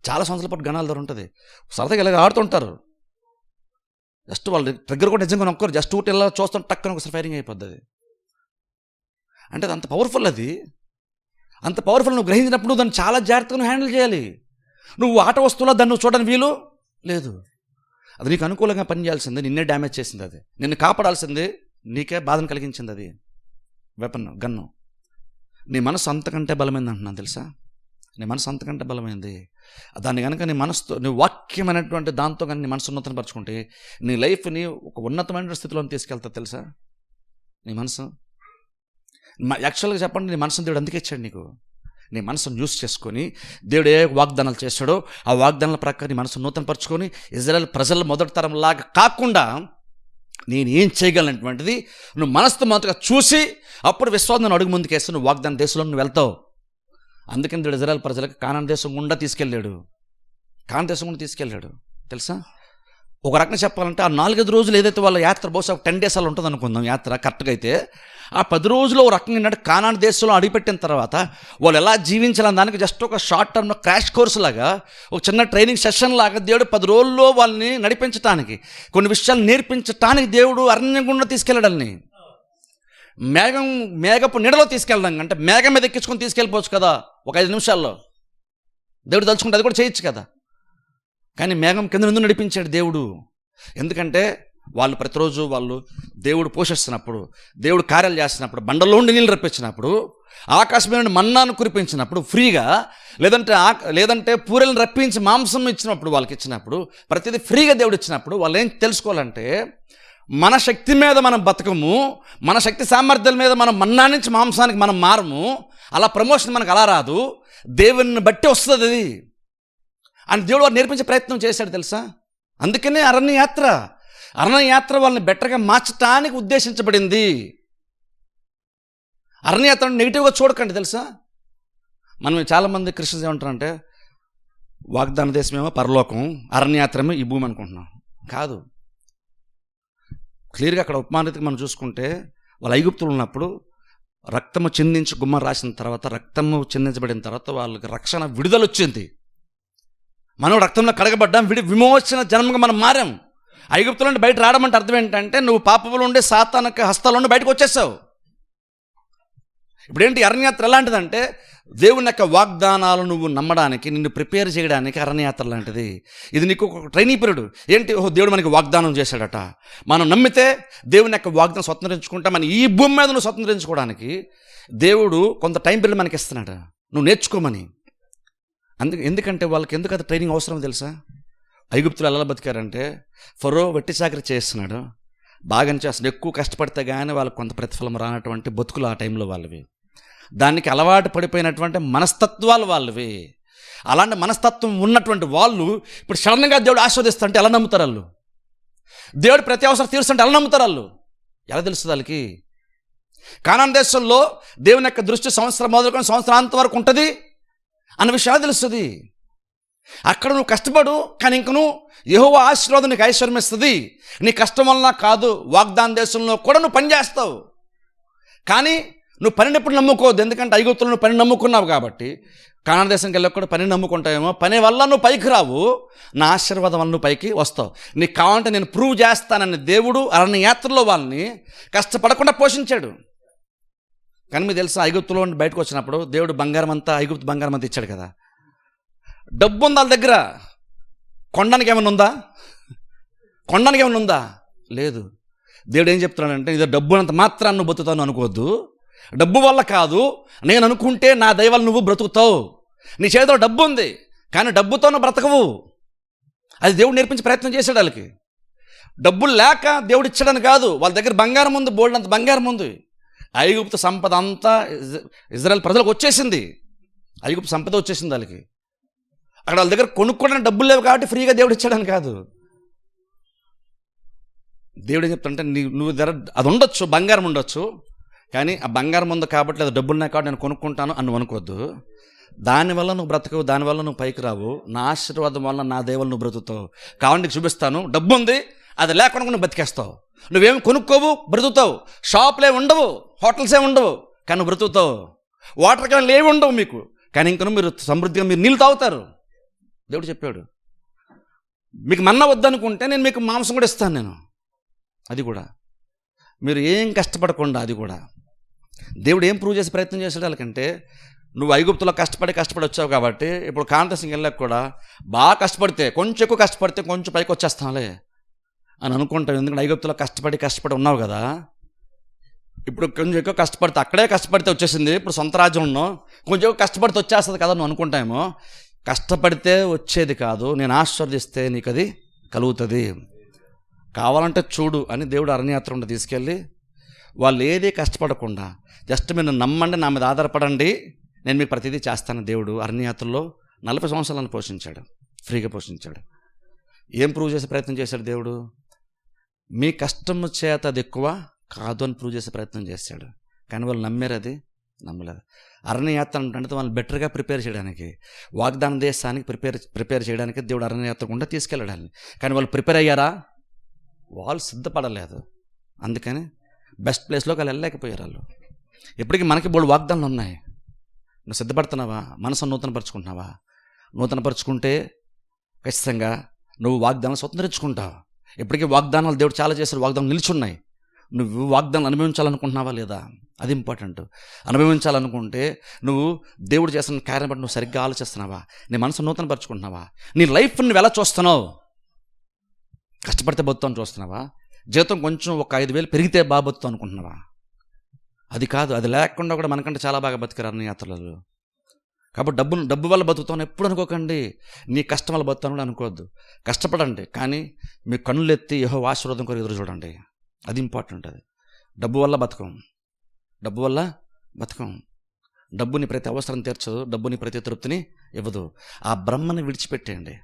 చాలా సంవత్సరాల పాటు గణాల ధర ఉంటుంది. సరదాగా ఇలాగ ఆడుతుంటారు, జస్ట్ వాళ్ళు ట్రిగ్గర్ కూడా నిజంగా నొక్కరు, జస్ట్ ఊటి ఇలా చూస్తుంటే టక్కన ఒకసారి ఫైరింగ్ అయిపోద్ది. అది అంటే అది అంత పవర్ఫుల్. అది అంత పవర్ఫుల్. నువ్వు గ్రహించినప్పుడు నువ్వు దాన్ని చాలా జాగ్రత్తగా హ్యాండిల్ చేయాలి. నువ్వు ఆట వస్తువులో దాన్ని నువ్వు చూడడానికి వీలు లేదు. అది నీకు అనుకూలంగా పనిచేయాల్సింది, నిన్నే డ్యామేజ్ చేసింది. అది నిన్ను కాపాడాల్సింది, నీకే బాధను కలిగించింది. అది వెపన్, గన్ను. నీ మనసు అంతకంటే బలమైంది అంటున్నాను తెలుసా? నీ మనసు అంతకంటే బలమైంది. దాన్ని కనుక నీ మనసుతో, నీ వాక్యం అనేటువంటి దాంతో కానీ నీ మనసు ఉన్నతపరచుకుంటే నీ లైఫ్ని ఒక ఉన్నతమైన స్థితిలో తీసుకెళ్తా తెలుసా? నీ మనసు యాక్చువల్గా చెప్పండి, నీ మనసును దేవుడు అందుకే ఇచ్చాడు నీకు. నీ మనసును యూస్ చేసుకొని దేవుడు ఏ వాగ్దానాలు చేశాడో ఆ వాగ్దానాల ప్రకారం నీ మనసును నూతనపరచుకొని ఇజ్రాయెల్ ప్రజల మొదటి తరంలాగా కాకుండా నేను ఏం చేయగలనటువంటిది నువ్వు మనసుతో మొదటగా చూసి అప్పుడు విశ్వాసం అడుగు ముందుకేస్తే నువ్వు వాగ్దాన దేశంలో నువ్వు వెళ్తావు. అందుకని దేవుడు ఇజ్రాయెల్ ప్రజలకు కానాన్ దేశం గుండా తీసుకెళ్ళాడు. కానాన్ దేశం గుండా తీసుకెళ్ళాడు తెలుసా? ఒక రకంగా చెప్పాలంటే ఆ 4-5 రోజులు ఏదైతే వాళ్ళ యాత్ర, బహుశా 10 days అలా ఉంటుంది అనుకుందాం యాత్ర కరెక్ట్గా అయితే. ఆ 10 రోజులు ఒక రకంగా ఏంటంటే కానాన్ దేశంలో అడుగుపెట్టిన తర్వాత వాళ్ళు ఎలా జీవించాలని దానికి జస్ట్ ఒక షార్ట్ టర్మ్ క్రాష్ కోర్స్ లాగా, ఒక చిన్న ట్రైనింగ్ సెషన్ లాగా దేవుడు 10 రోజుల్లో వాళ్ళని నడిపించడానికి, కొన్ని విషయాలు నేర్పించడానికి దేవుడు అరణ్యం గుండా తీసుకెళ్ళడాన్ని. మేఘపు నీడలో తీసుకెళ్ళడం అంటే మేఘం మీద ఎక్కించుకొని తీసుకెళ్ళిపోవచ్చు కదా ఒక 5 నిమిషాల్లో. దేవుడు తలుచుకుంటే అది కూడా చేయొచ్చు కదా. కానీ మేఘం కింద నుండి నడిపించాడు దేవుడు. ఎందుకంటే వాళ్ళు ప్రతిరోజు వాళ్ళు దేవుడు పోషిస్తున్నప్పుడు, దేవుడు కార్యాలు చేస్తున్నప్పుడు, బండలో ఉండి నీళ్ళు రప్పించినప్పుడు, ఆకాశం నుండి మన్నాను కురిపించినప్పుడు ఫ్రీగా, లేదంటే పూరెలను రప్పించి మాంసం ఇచ్చినప్పుడు, వాళ్ళకి ఇచ్చినప్పుడు, ప్రతిదీ ఫ్రీగా దేవుడు ఇచ్చినప్పుడు వాళ్ళు ఏం తెలుసుకోవాలంటే, మన శక్తి మీద మనం బతకము, మన శక్తి సామర్థ్యాల మీద మనం మన్నా నుంచి మాంసానికి మనం మారము. అలా ప్రమోషన్ మనకు అలా రాదు, దేవుని బట్టి వస్తుంది అది అని దేవుడు వారు నేర్పించే ప్రయత్నం చేశాడు తెలుసా? అందుకనే అరణ్య యాత్ర వాళ్ళని బెటర్గా మార్చడానికి ఉద్దేశించబడింది. అరణ్య యాత్రను నెగిటివ్గా చూడకండి తెలుసా? మనం చాలామంది క్రిస్టియన్స్ ఏమంటారంటే వాగ్దాన దేశమేమో పరలోకం, అరణ్యాత్రమో ఈ భూమి అనుకుంటున్నాం. కాదు, క్లియర్గా అక్కడ ఉపమానరీతికి మనం చూసుకుంటే వాళ్ళు ఐగుప్తులు ఉన్నప్పుడు రక్తము చిందించి గుమ్మ రాసిన తర్వాత, రక్తము చిందించబడిన తర్వాత వాళ్ళకి రక్షణ విడుదల వచ్చింది. మనం రక్తంలో కడగబడ్డాం, విమోచన జన్మగా మనం మారాం. ఐగుప్తుల నుండి బయట రావడం అంటే అర్థం ఏంటంటే నువ్వు పాపంలో ఉండే సాతానిక హస్తాల నుండి బయటకు వచ్చేసావు. ఇప్పుడేంటి అరణ్యయాత్ర ఎలాంటిదంటే దేవుని యొక్క వాగ్దానాలు నువ్వు నమ్మడానికి, నిన్ను ప్రిపేర్ చేయడానికి అరణ్యయాత్ర లాంటిది. ఇది నీకు ఒక ట్రైనింగ్ పీరియడ్. ఏంటి, దేవుడు మనకి వాగ్దానం చేశాడట, మనం నమ్మితే దేవుని యొక్క వాగ్దానం స్వతంత్రించుకుంటా మన ఈ భూమి మీద నువ్వు స్వతంత్రించుకోవడానికి దేవుడు కొంత టైం పీరియడ్ మనకి ఇస్తున్నాడు, నువ్వు నేర్చుకోమని. ఎందుకంటే వాళ్ళకి ఎందుకు అది ట్రైనింగ్ అవసరం తెలుసా? ఐగుప్తులు ఎలా బతికారంటే ఫరో వెట్టి చాకరీ చేస్తున్నాడు, బాగానే చేస్తున్నాడు, ఎక్కువ కష్టపడితే కానీ వాళ్ళకి కొంత ప్రతిఫలం రానటువంటి బతుకులు ఆ టైంలో వాళ్ళవి. దానికి అలవాటు పడిపోయినటువంటి మనస్తత్వాలు వాళ్ళవి. అలాంటి మనస్తత్వం ఉన్నటువంటి వాళ్ళు ఇప్పుడు సడన్గా దేవుడు ఆస్వాదిస్తుంటే ఎలా నమ్ముతారు వాళ్ళు? దేవుడు ప్రతి అవసరం తీరుస్తుంటే ఎలా నమ్ముతారు వాళ్ళు? ఎలా తెలుస్తుంది వాళ్ళకి? కానాన్ దేశంలో దేవుని యొక్క దృష్టి సంవత్సరం మొదలుకొని సంవత్సరాంతం వరకు ఉంటుంది అన్న విషయాలు తెలుస్తుంది. అక్కడ నువ్వు కష్టపడు, కానీ ఇంక నువ్వు యెహోవా ఆశీర్వాదం నీకు ఐశ్వర్యం ఇస్తుంది. నీ కష్టం వలన కాదు, వాగ్దాన దేశంలో కూడా నువ్వు పని చేస్తావు. కానీ నువ్వు పనిని ఎప్పుడు నమ్ముకోవద్దు, ఎందుకంటే ఐగుప్తులు నువ్వు పని నమ్ముకున్నావు కాబట్టి. కానాన్ దేశంకి వెళ్ళి కూడా పని నమ్ముకుంటావేమో, పని వల్ల నువ్వు పైకి రావు, నా ఆశీర్వాదం వల్ల నువ్వు పైకి వస్తావు. నీకు కావాలంటే నేను ప్రూవ్ చేస్తానని దేవుడు అరణ్య యాత్రలో వాళ్ళని కష్టపడకుండా పోషించాడు. కానీ మీకు తెలుసా, ఐగుప్తులో నుండి బయటకు వచ్చినప్పుడు దేవుడు ఐగుప్తు బంగారం అంతా ఇచ్చాడు కదా. డబ్బు ఉంది వాళ్ళ దగ్గర, కొనడానికి ఏమైనా ఉందా? కొనడానికి ఏమైనా ఉందా? లేదు. దేవుడు ఏం చెప్తున్నాడంటే, ఇది డబ్బు అంత మాత్రాన్ని నువ్వు బతుకుతావు అనుకోవద్దు. డబ్బు వల్ల కాదు, నేను అనుకుంటే నా దయ వల్ల నువ్వు బ్రతుకుతావు. నీ చేతిలో డబ్బు ఉంది, కానీ డబ్బుతో నువ్వు బ్రతకవు. అది దేవుడు నేర్పించే ప్రయత్నం చేశాడు వాళ్ళకి. డబ్బులు లేక దేవుడు ఇచ్చాడని కాదు, వాళ్ళ దగ్గర బంగారం ఉంది, బోల్డ్ అంత బంగారం ఉంది. ఐగుప్తు సంపద అంతా ఇజ్రాయెల్ ప్రజలకు వచ్చేసింది. ఐగుప్తు సంపద వచ్చేసింది వాళ్ళకి. అక్కడ వాళ్ళ దగ్గర కొనుక్కోవడానికి డబ్బులు లేవు కాబట్టి ఫ్రీగా దేవుడు ఇచ్చాడని కాదు. దేవుడు ఏం చెప్తాడంటే, నువ్వు దగ్గర అది ఉండొచ్చు, బంగారం ఉండొచ్చు, కానీ ఆ బంగారం ఉంది కాబట్టి అది డబ్బులు ఉన్నాయి కాబట్టి నేను కొనుక్కుంటాను అని నువ్వు అనుకోవద్దు. దానివల్ల నువ్వు బ్రతకవు, దానివల్ల నువ్వు పైకి రావు. నా ఆశీర్వాదం వల్ల నా దేవుళ్ళు నువ్వు బ్రతుకుతావు. కావాలంటే చూపిస్తాను, డబ్బు ఉంది, అది లేకుండా నువ్వు బతికేస్తావు. నువ్వేమి కొనుక్కోవు, బ్రతుకుతావు. షాపులు ఏమి ఉండవు, హోటల్స్ ఏమి ఉండవు, కానీ నువ్వు బ్రతుకుతావు. వాటర్ క్యాన్లు ఏమి ఉండవు మీకు, కానీ ఇంకా మీరు సమృద్ధిగా మీరు నీళ్ళు తాగుతారు. దేవుడు చెప్పాడు, మీకు మన్నా వద్దనుకుంటే నేను మీకు మాంసం కూడా ఇస్తాను నేను. అది కూడా మీరు ఏం కష్టపడకుండా, అది కూడా దేవుడు ఏం ప్రూవ్ చేసే ప్రయత్నం చేశాడు వాళ్ళకంటే, నువ్వు ఐగుప్తులో కష్టపడి వచ్చావు కాబట్టి ఇప్పుడు కాంతసింగ్ వెళ్ళాక కూడా బాగా కష్టపడితే, కొంచెం ఎక్కువ కష్టపడితే కొంచెం పైకి వచ్చేస్తానులే అని అనుకుంటావు. ఎందుకంటే ఐగుప్తులో కష్టపడి ఉన్నావు కదా. ఇప్పుడు కొంచెం ఎక్కువ కష్టపడితే, అక్కడే కష్టపడితే వచ్చేసింది, ఇప్పుడు సొంత రాజ్యం ఉన్నావు, కొంచెం ఎక్కువ కష్టపడితే వచ్చేస్తుంది కదా నువ్వు అనుకుంటామేమో. కష్టపడితే వచ్చేది కాదు, నేను ఆశీర్వదిస్తే నీకు అది కలుగుతుంది. కావాలంటే చూడు అని దేవుడు అరణ్యయాత్ర ఉండి తీసుకెళ్ళి, వాళ్ళు ఏది కష్టపడకుండా జస్ట్ మీరు నమ్మండి, నా మీద ఆధారపడండి, నేను మీకు ప్రతిదీ చేస్తాను. దేవుడు అరణ్యయాత్రలో 40 సంవత్సరాలను పోషించాడు, ఫ్రీగా పోషించాడు. ఏం ప్రూవ్ చేసే ప్రయత్నం చేశాడు దేవుడు? మీ కష్టం చేత అది ఎక్కువ కాదు అని ప్రూవ్ చేసే ప్రయత్నం చేశాడు. కానీ వాళ్ళు నమ్మారు, అది నమ్మలేదు. అరణ్యయాత్ర అంటే వాళ్ళని బెటర్గా ప్రిపేర్ చేయడానికి, వాగ్దాన దేశానికి ప్రిపేర్ చేయడానికి దేవుడు అరణ్యయాత్ర గుండా తీసుకెళ్ళడాన్ని. కానీ వాళ్ళు ప్రిపేర్ అయ్యారా? వాళ్ళు సిద్ధపడలేదు. అందుకని బెస్ట్ ప్లేస్లోకి వాళ్ళు వెళ్ళలేకపోయారు. వాళ్ళు ఇప్పటికీ మనకి బోల్డ్ వాగ్దానాలు ఉన్నాయి. నువ్వు సిద్ధపడుతున్నావా? మనసు నూతనపరుచుకుంటున్నావా? నూతనపరుచుకుంటే ఖచ్చితంగా నువ్వు వాగ్దానాలు స్వతంత్రించుకుంటావు. ఇప్పటికీ వాగ్దానాలు దేవుడు చాలా చేశారు, వాగ్దానాలు నిలిచున్నాయి. నువ్వు వాగ్దానాలు అనుభవించాలనుకుంటున్నావా లేదా? అది ఇంపార్టెంట్. అనుభవించాలనుకుంటే నువ్వు దేవుడు చేసిన కార్యం బట్టి నువ్వు సరిగ్గా ఆలోచిస్తున్నావా? నీ మనసు నూతనపరుచుకుంటున్నావా? నీ లైఫ్ నువ్వు ఎలా చూస్తున్నావు? కష్టపడితే బతుకుతాను చూస్తున్నావా? జీతం కొంచెం ఒక 5,000 పెరిగితే బాగా బతుకుతావు అనుకుంటున్నావా? అది కాదు. అది లేకుండా కూడా మనకంటే చాలా బాగా బతికారు అన్ని యాత్రలలో. కాబట్టి డబ్బు వల్ల బతుకుతాను ఎప్పుడు అనుకోకండి, నీ కష్టం వల్ల బతుకుతాను కూడా అనుకోవద్దు. కష్టపడండి, కానీ మీ కన్నులు ఎత్తి యెహోవా ఆశీర్వాదం కొరకు ఎదురు చూడండి. అది ఇంపార్టెంట్. అది డబ్బు వల్ల బతకం. డబ్బు నీ ప్రతి అవసరం తీర్చదు, డబ్బు నీ ప్రతి తృప్తిని ఇవ్వదు. ఆ బ్రహ్మని విడిచిపెట్టేయండి.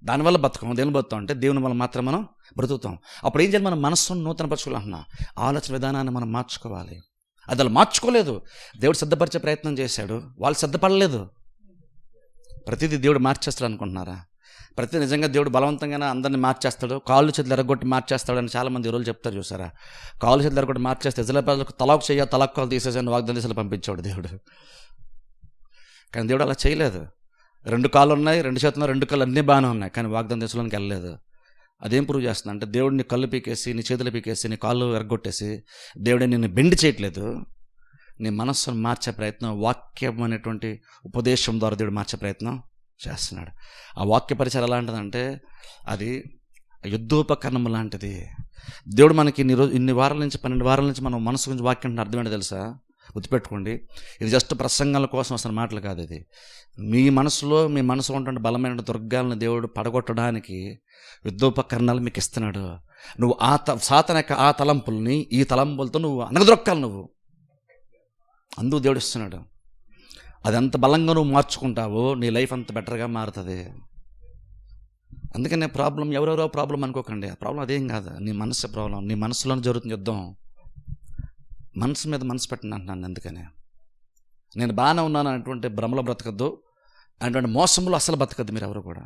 దానివల్ల బతకం. దేని బతుకుతాం అంటే దేవుని వల్ల మాత్రం మనం బ్రతుకుతాం. అప్పుడు ఏం చేయాలి? మన మనస్సును నూతనపరచుకోవాలన్నా ఆలోచన విధానాన్ని మనం మార్చుకోవాలి. అది వాళ్ళు మార్చుకోలేదు. దేవుడు సిద్ధపరిచే ప్రయత్నం చేశాడు, వాళ్ళు సిద్ధపడలేదు. ప్రతిదీ దేవుడు మార్చేస్తాడు అనుకుంటున్నారా? నిజంగా దేవుడు బలవంతంగానే అందరిని మార్చేస్తాడు, కాళ్ళు చేతులు ఎరగొట్టి మార్చేస్తాడు అని చాలామంది ఈ రోజు చెప్తారు చూసారా. కాళ్ళు చేతులు ఎరగొట్టి మార్చేస్తే ఇజ్రాయేల్ ప్రజలకు తలాకు చెయ్య తలాక్కాలు తీసేసాను వాగ్దాన దేశాలు పంపించాడు దేవుడు. కానీ దేవుడు అలా చేయలేదు. 2 కాళ్ళు ఉన్నాయి, 2 చేతులు, 2 కాళ్ళు అన్నీ బాగానే ఉన్నాయి, కానీ వాగ్దాన దేశంలోకి వెళ్ళలేదు. అదేం ప్రూవ్ చేస్తుంది అంటే దేవుడిని కళ్ళు పీకేసి నీ చేతులు పీకేసి నీ కాళ్ళు ఎరగొట్టేసి దేవుడే నిన్ను బెండ్ చేయట్లేదు, నీ మనస్సును మార్చే ప్రయత్నం వాక్యం అనేటువంటి ఉపదేశం ద్వారా దేవుడు మార్చే ప్రయత్నం చేస్తున్నాడు. ఆ వాక్య పరిచయం ఎలాంటిదంటే అది యుద్ధోపకరణం లాంటిది. దేవుడు మనకి ఇన్ని వారాల నుంచి 12 వారాల నుంచి మనం మనసు గురించి వాక్యం అర్థమేంటో తెలుసా? గుర్తుపెట్టుకోండి, ఇది జస్ట్ ప్రసంగాల కోసం అసలు మాటలు కాదు. ఇది మీ మనసులో మీ మనసులో ఉన్నటువంటి బలమైన దుర్గాలను దేవుడు పడగొట్టడానికి యుద్ధోపకరణాలు మీకు ఇస్తున్నాడు. నువ్వు సాతాను యొక్క ఆ తలంపుల్ని ఈ తలంపులతో నువ్వు అనగదొక్కాలి. నువ్వు అందుకు దేవుడు ఇస్తున్నాడు. అది ఎంత బలంగా నువ్వు మార్చుకుంటావో నీ లైఫ్ అంత బెటర్గా మారుతుంది. అందుకనే ప్రాబ్లం ఎవరెవరో ప్రాబ్లం అనుకోకండి. ఆ ప్రాబ్లం అదేం కాదు, నీ మనసు ప్రాబ్లం. నీ మనసులోనే జరుగుతుంది యుద్ధం. మనసు మీద మనసు పెట్టండి అంటున్నాను. అందుకనే నేను బాగానే ఉన్నాను అనేటువంటి భ్రమలో బ్రతకద్దు, అనేటువంటి మోసంలో అసలు బతకద్దు మీరు ఎవరు కూడా.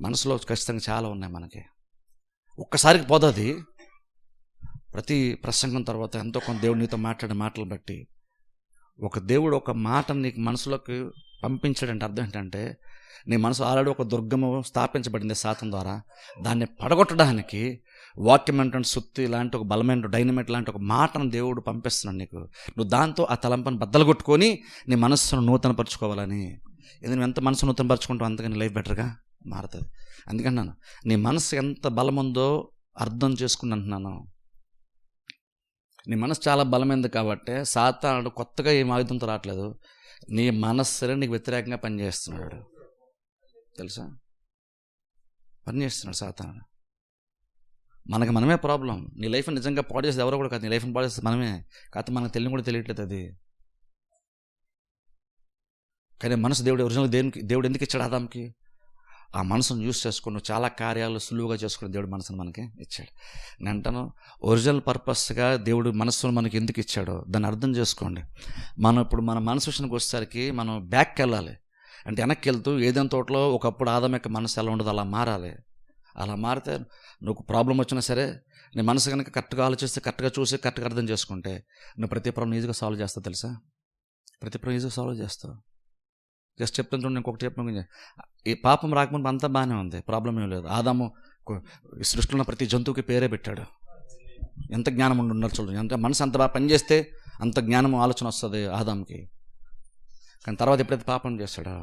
మనసులో ఖచ్చితంగా చాలా ఉన్నాయి మనకి. ఒక్కసారికి పోతుంది. ప్రతి ప్రసంగం తర్వాత ఎంతో కొంత దేవుడు నీతో మాట్లాడే మాటలు బట్టి ఒక దేవుడు ఒక మాట నీకు మనసులోకి పంపించాడంటే అర్థం ఏంటంటే నీ మనసు ఆల్రెడీ ఒక దుర్గము స్థాపించబడింది సాతాను ద్వారా. దాన్ని పడగొట్టడానికి వాక్యం అంటే సుత్తి లాంటి ఒక బలమైన డైనమైట్ లాంటి ఒక మాటను దేవుడు పంపిస్తున్నాడు నీకు. నువ్వు దాంతో ఆ తలంపని బద్దలు కొట్టుకొని నీ మనస్సును నూతనపరచుకోవాలని. ఎందుకు ఎంత మనసు నూతనపరచుకుంటావు అంతగా నీ లైఫ్ బెటర్గా మారుతుంది. అందుకన్నాను నీ మనసు ఎంత బలముందో అర్థం చేసుకుని అంటున్నాను. నీ మనసు చాలా బలమైంది కాబట్టి సాతానుడు కొత్తగా ఏం ఆయుధంతో రావట్లేదు, నీ మనస్సునే నీకు వ్యతిరేకంగా పనిచేస్తున్నాడు. తెలుసా? పనిచేస్తున్నాడు సాతానుడు. మనమే ప్రాబ్లం. నీ లైఫ్ నిజంగా పాడు చేసేది ఎవరో కూడా కాదు, నీ లైఫ్ని పాడు చేసేది మనమే. కాకపోతే మనకు తెలియని కూడా తెలియట్లేదు అది. కానీ మనసు దేవుడు ఎందుకు ఇచ్చాడు ఆదాంకి? ఆ మనసును యూస్ చేసుకుని చాలా కార్యాలు సులువుగా చేసుకుని దేవుడు మనసును మనకి ఇచ్చాడు. నేను అంటాను, ఒరిజినల్ పర్పస్గా దేవుడు మనసును మనకి ఎందుకు ఇచ్చాడో దాన్ని అర్థం చేసుకోండి. మనం ఇప్పుడు మన మనసు విషయానికి వచ్చేసరికి మనం బ్యాక్కి వెళ్ళాలి. అంటే వెనక్కి వెళ్తూ ఏదైనా తోటలో ఒకప్పుడు ఆదాం యొక్క మనసు ఎలా ఉండదు అలా మారాలి. అలా మారితే నువ్వు ప్రాబ్లం వచ్చినా సరే నీ మనసు కనుక కరెక్ట్గా ఆలోచిస్తే, కరెక్ట్గా చూసి, కరెక్ట్గా అర్థం చేసుకుంటే నువ్వు ప్రతి ప్రాబ్లం ఈజీగా సాల్వ్ చేస్తావు. తెలుసా? ప్రతి ప్రాబ్లం ఈజీగా సాల్వ్ చేస్తావు. జస్ట్ చెప్తాను చూడండి, ఇంకొకటి చెప్పిన ఈ పాపం రాకముందు అంతా బాగానే ఉంది, ప్రాబ్లం ఏం లేదు. ఆదాము సృష్టిలో ఉన్న ప్రతి జంతువుకి పేరే పెట్టాడు. ఎంత జ్ఞానం ఉండాలి చూడండి. అంటే మనసు అంత బాగా పనిచేస్తే అంత జ్ఞానం ఆలోచన వస్తుంది ఆదాంకి. కానీ తర్వాత ఎప్పుడైతే పాపం చేస్తాడో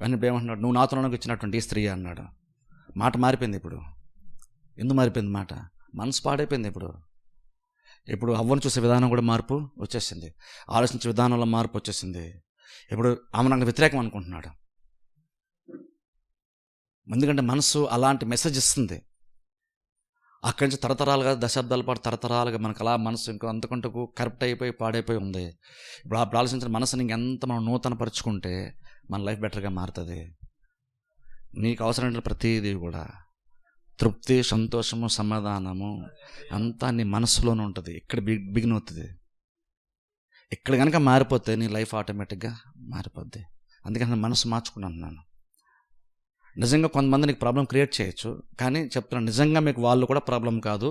వెన్నీ ఏమంటున్నాడు, నువ్వు నాతో నాకు ఇచ్చినటువంటి స్త్రీ అన్నాడు. మాట మారిపోయింది. ఇప్పుడు ఎందుకు మారిపోయింది మాట? మనసు పాడైపోయింది. ఇప్పుడు అవ్వను చూసే విధానం కూడా మార్పు వచ్చేసింది, ఆలోచించే విధానంలో మార్పు వచ్చేసింది. ఇప్పుడు ఆమె నాకు వ్యతిరేకం అనుకుంటున్నాడు. ఎందుకంటే మనసు అలాంటి మెసేజ్ ఇస్తుంది. అక్కడి నుంచి తరతరాలుగా, దశాబ్దాల పాటు తరతరాలుగా మనకు అలా మనసు ఇంకో అంతకంటకు కరెక్ట్ అయిపోయి పాడైపోయి ఉంది. ఇప్పుడు ఆలోచించిన మనసుని ఇంకెంత మనం నూతనపరుచుకుంటే మన లైఫ్ బెటర్గా మారుతుంది. నీకు అవసరమైన ప్రతిదీ కూడా తృప్తి, సంతోషము, సమాధానము అంతా నీ మనసులోనే ఉంటుంది. ఇక్కడ బిగిన్ అవుతుంది. ఇక్కడ కనుక మారిపోతే నీ లైఫ్ ఆటోమేటిక్గా మారిపోద్ది. అందుకని మనసు మార్చుకున్నాను. నిజంగా కొంతమంది నీకు ప్రాబ్లం క్రియేట్ చేయొచ్చు, కానీ చెప్తున్నాను నిజంగా మీకు వాళ్ళు కూడా ప్రాబ్లం కాదు.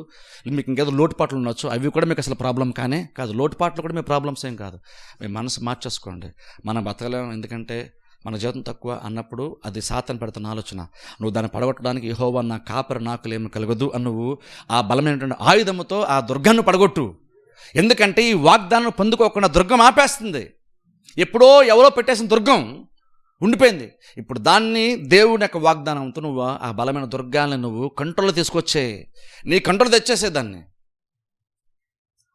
మీకు ఇంకేదో లోటుపాట్లు ఉండొచ్చు, అవి కూడా మీకు అసలు ప్రాబ్లం కానే కాదు. లోటుపాట్లు కూడా మీ ప్రాబ్లమ్స్ ఏం కాదు. మీ మనసు మార్చేసుకోండి. మనం బతకలేము, ఎందుకంటే మన జీవితం తక్కువ అన్నప్పుడు అది సాతాను పెడుతున్న ఆలోచన. నువ్వు దాన్ని పడగొట్టడానికి యెహోవా నా కాపరి నాకులేమి కలగదు అని నువ్వు ఆ బలమైనటువంటి ఆయుధముతో ఆ దుర్గాన్ని పడగొట్టు. ఎందుకంటే ఈ వాగ్దానం పొందుకోకుండా దుర్గం ఆపేస్తుంది. ఎప్పుడో ఎవరో పెట్టేసిన దుర్గం ఉండిపోయింది. ఇప్పుడు దాన్ని దేవుని యొక్క వాగ్దానంతో నువ్వు ఆ బలమైన దుర్గాన్ని నువ్వు కంట్రోల్లో తీసుకొచ్చే, నీ కంట్రోల్ తెచ్చేసే దాన్ని.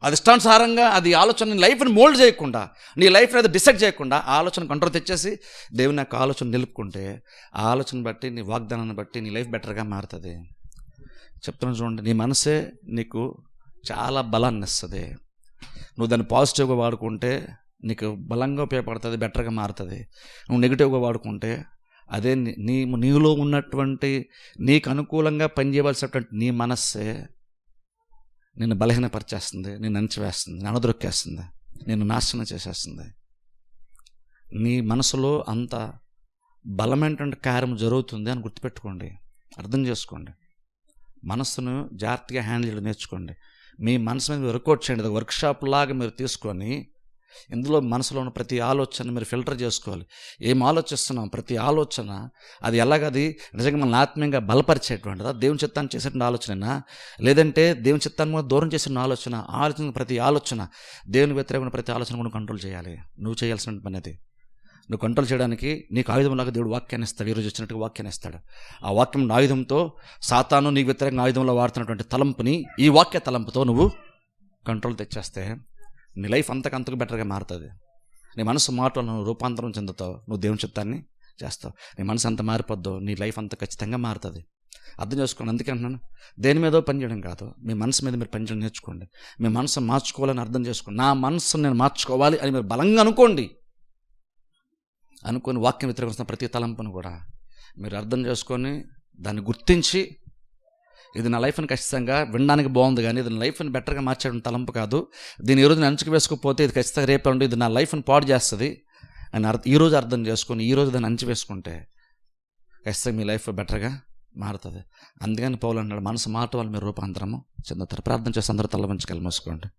అది ఇష్టానుసారంగా అది ఆలోచన లైఫ్ని మోల్డ్ చేయకుండా, నీ లైఫ్ని అది డిసైడ్ చేయకుండా ఆ ఆలోచన కంట్రోల్ తెచ్చేసి దేవుని యొక్క ఆలోచన నిలుపుకుంటే ఆ ఆలోచన బట్టి, నీ వాగ్దానాన్ని బట్టి నీ లైఫ్ బెటర్గా మారుతుంది. చెప్తున్నాను చూడండి, నీ మనసే నీకు చాలా బలాన్ని ఇస్తుంది. నువ్వు దాన్ని పాజిటివ్గా వాడుకుంటే నీకు బలంగా ఉపయోగపడుతుంది, బెటర్గా మారుతుంది. నువ్వు నెగిటివ్గా వాడుకుంటే అదే నీలో ఉన్నటువంటి నీకు అనుకూలంగా పనిచేయవలసినటువంటి నీ మనస్సే నిన్ను బలహీనపరిచేస్తుంది, నిన్ను అణచివేస్తుంది, నిన్ను అణదొక్కేస్తుంది, నిన్ను నాశనం చేసేస్తుంది. నీ మనసులో అంత బలమైనటువంటి కార్యం జరుగుతుంది అని గుర్తుపెట్టుకోండి, అర్థం చేసుకోండి. మనస్సును జాగ్రత్తగా హ్యాండిల్ చేయడం నేర్చుకోండి. మీ మనసు మీద వర్కౌట్ చేయండి. అది వర్క్షాప్ లాగా మీరు తీసుకొని ఇందులో మనసులో ఉన్న ప్రతి ఆలోచన మీరు ఫిల్టర్ చేసుకోవాలి. ఏం ఆలోచిస్తున్నాం, ప్రతి ఆలోచన అది ఎలాగది నిజంగా మన ఆత్మీయంగా బలపరిచేటువంటిదా, దేవుని చిత్తాన్ని చేసేటువంటి ఆలోచన, లేదంటే దేవుని చిత్తాన్ని కూడా దూరం చేసిన ఆలోచన ప్రతి ఆలోచన, దేవుని వ్యతిరేకమైన ప్రతి ఆలోచన కూడా కంట్రోల్ చేయాలి. నువ్వు చేయాల్సిన పని అది. నువ్వు కంట్రోల్ చేయడానికి నీకు ఆయుధంలాగా దేవుడు వాక్యాన్ని ఇస్తాడు. ఈరోజు వచ్చినట్టుగా వాక్యాన్ని ఇస్తాడు. ఆ వాక్యం ఆయుధంతో సాతాను నీకు వ్యతిరేకంగా ఆయుధంలో వాడుతున్నటువంటి తలంపుని ఈ వాక్య తలంపుతో నువ్వు కంట్రోల్ తెచ్చేస్తే నీ లైఫ్ అంతకంతకు బెటర్గా మారుతుంది. నీ మనసు మాటలు నువ్వు రూపాంతరం చెందుతావు, నువ్వు దేవుని చిత్తాన్ని చేస్తావు. నీ మనసు అంత మారిపోద్దు, నీ లైఫ్ అంత ఖచ్చితంగా మారుతుంది. అర్థం చేసుకోండి. అందుకే అంటున్నాను, దేని మీదో పనిచేయడం కాదు, మీ మనసు మీద మీరు పనిచేయడం నేర్చుకోండి. మీ మనసు మార్చుకోవాలని అర్థం చేసుకోండి. నా మనసును నేను మార్చుకోవాలి అని మీరు బలంగా అనుకోండి. అనుకొని వాక్యం వ్యతిరేకిస్తున్న ప్రతి తలంపును కూడా మీరు అర్థం చేసుకొని దాన్ని గుర్తించి, ఇది నా లైఫ్ని ఖచ్చితంగా వినడానికి బాగుంది కానీ ఇది నా లైఫ్ని బెటర్గా మార్చేయడం తలంపు కాదు, దీన్ని ఈరోజు నేను అంచుకు వేసుకోకపోతే ఇది ఖచ్చితంగా రేపు ఉండి ఇది నా లైఫ్ని పాడు చేస్తుంది అని ఈరోజు అర్థం చేసుకొని ఈరోజు దాన్ని అంచు వేసుకుంటే ఖచ్చితంగా మీ లైఫ్ బెటర్గా మారుతుంది. అందుకని పౌలు అన్నాడు, మనసు మాట వల్ల మీరు రూపాంతరము చెందుతారు. ప్రార్థన చేసి అందరూ తల వంచి కళ్ళు మూసుకోండి.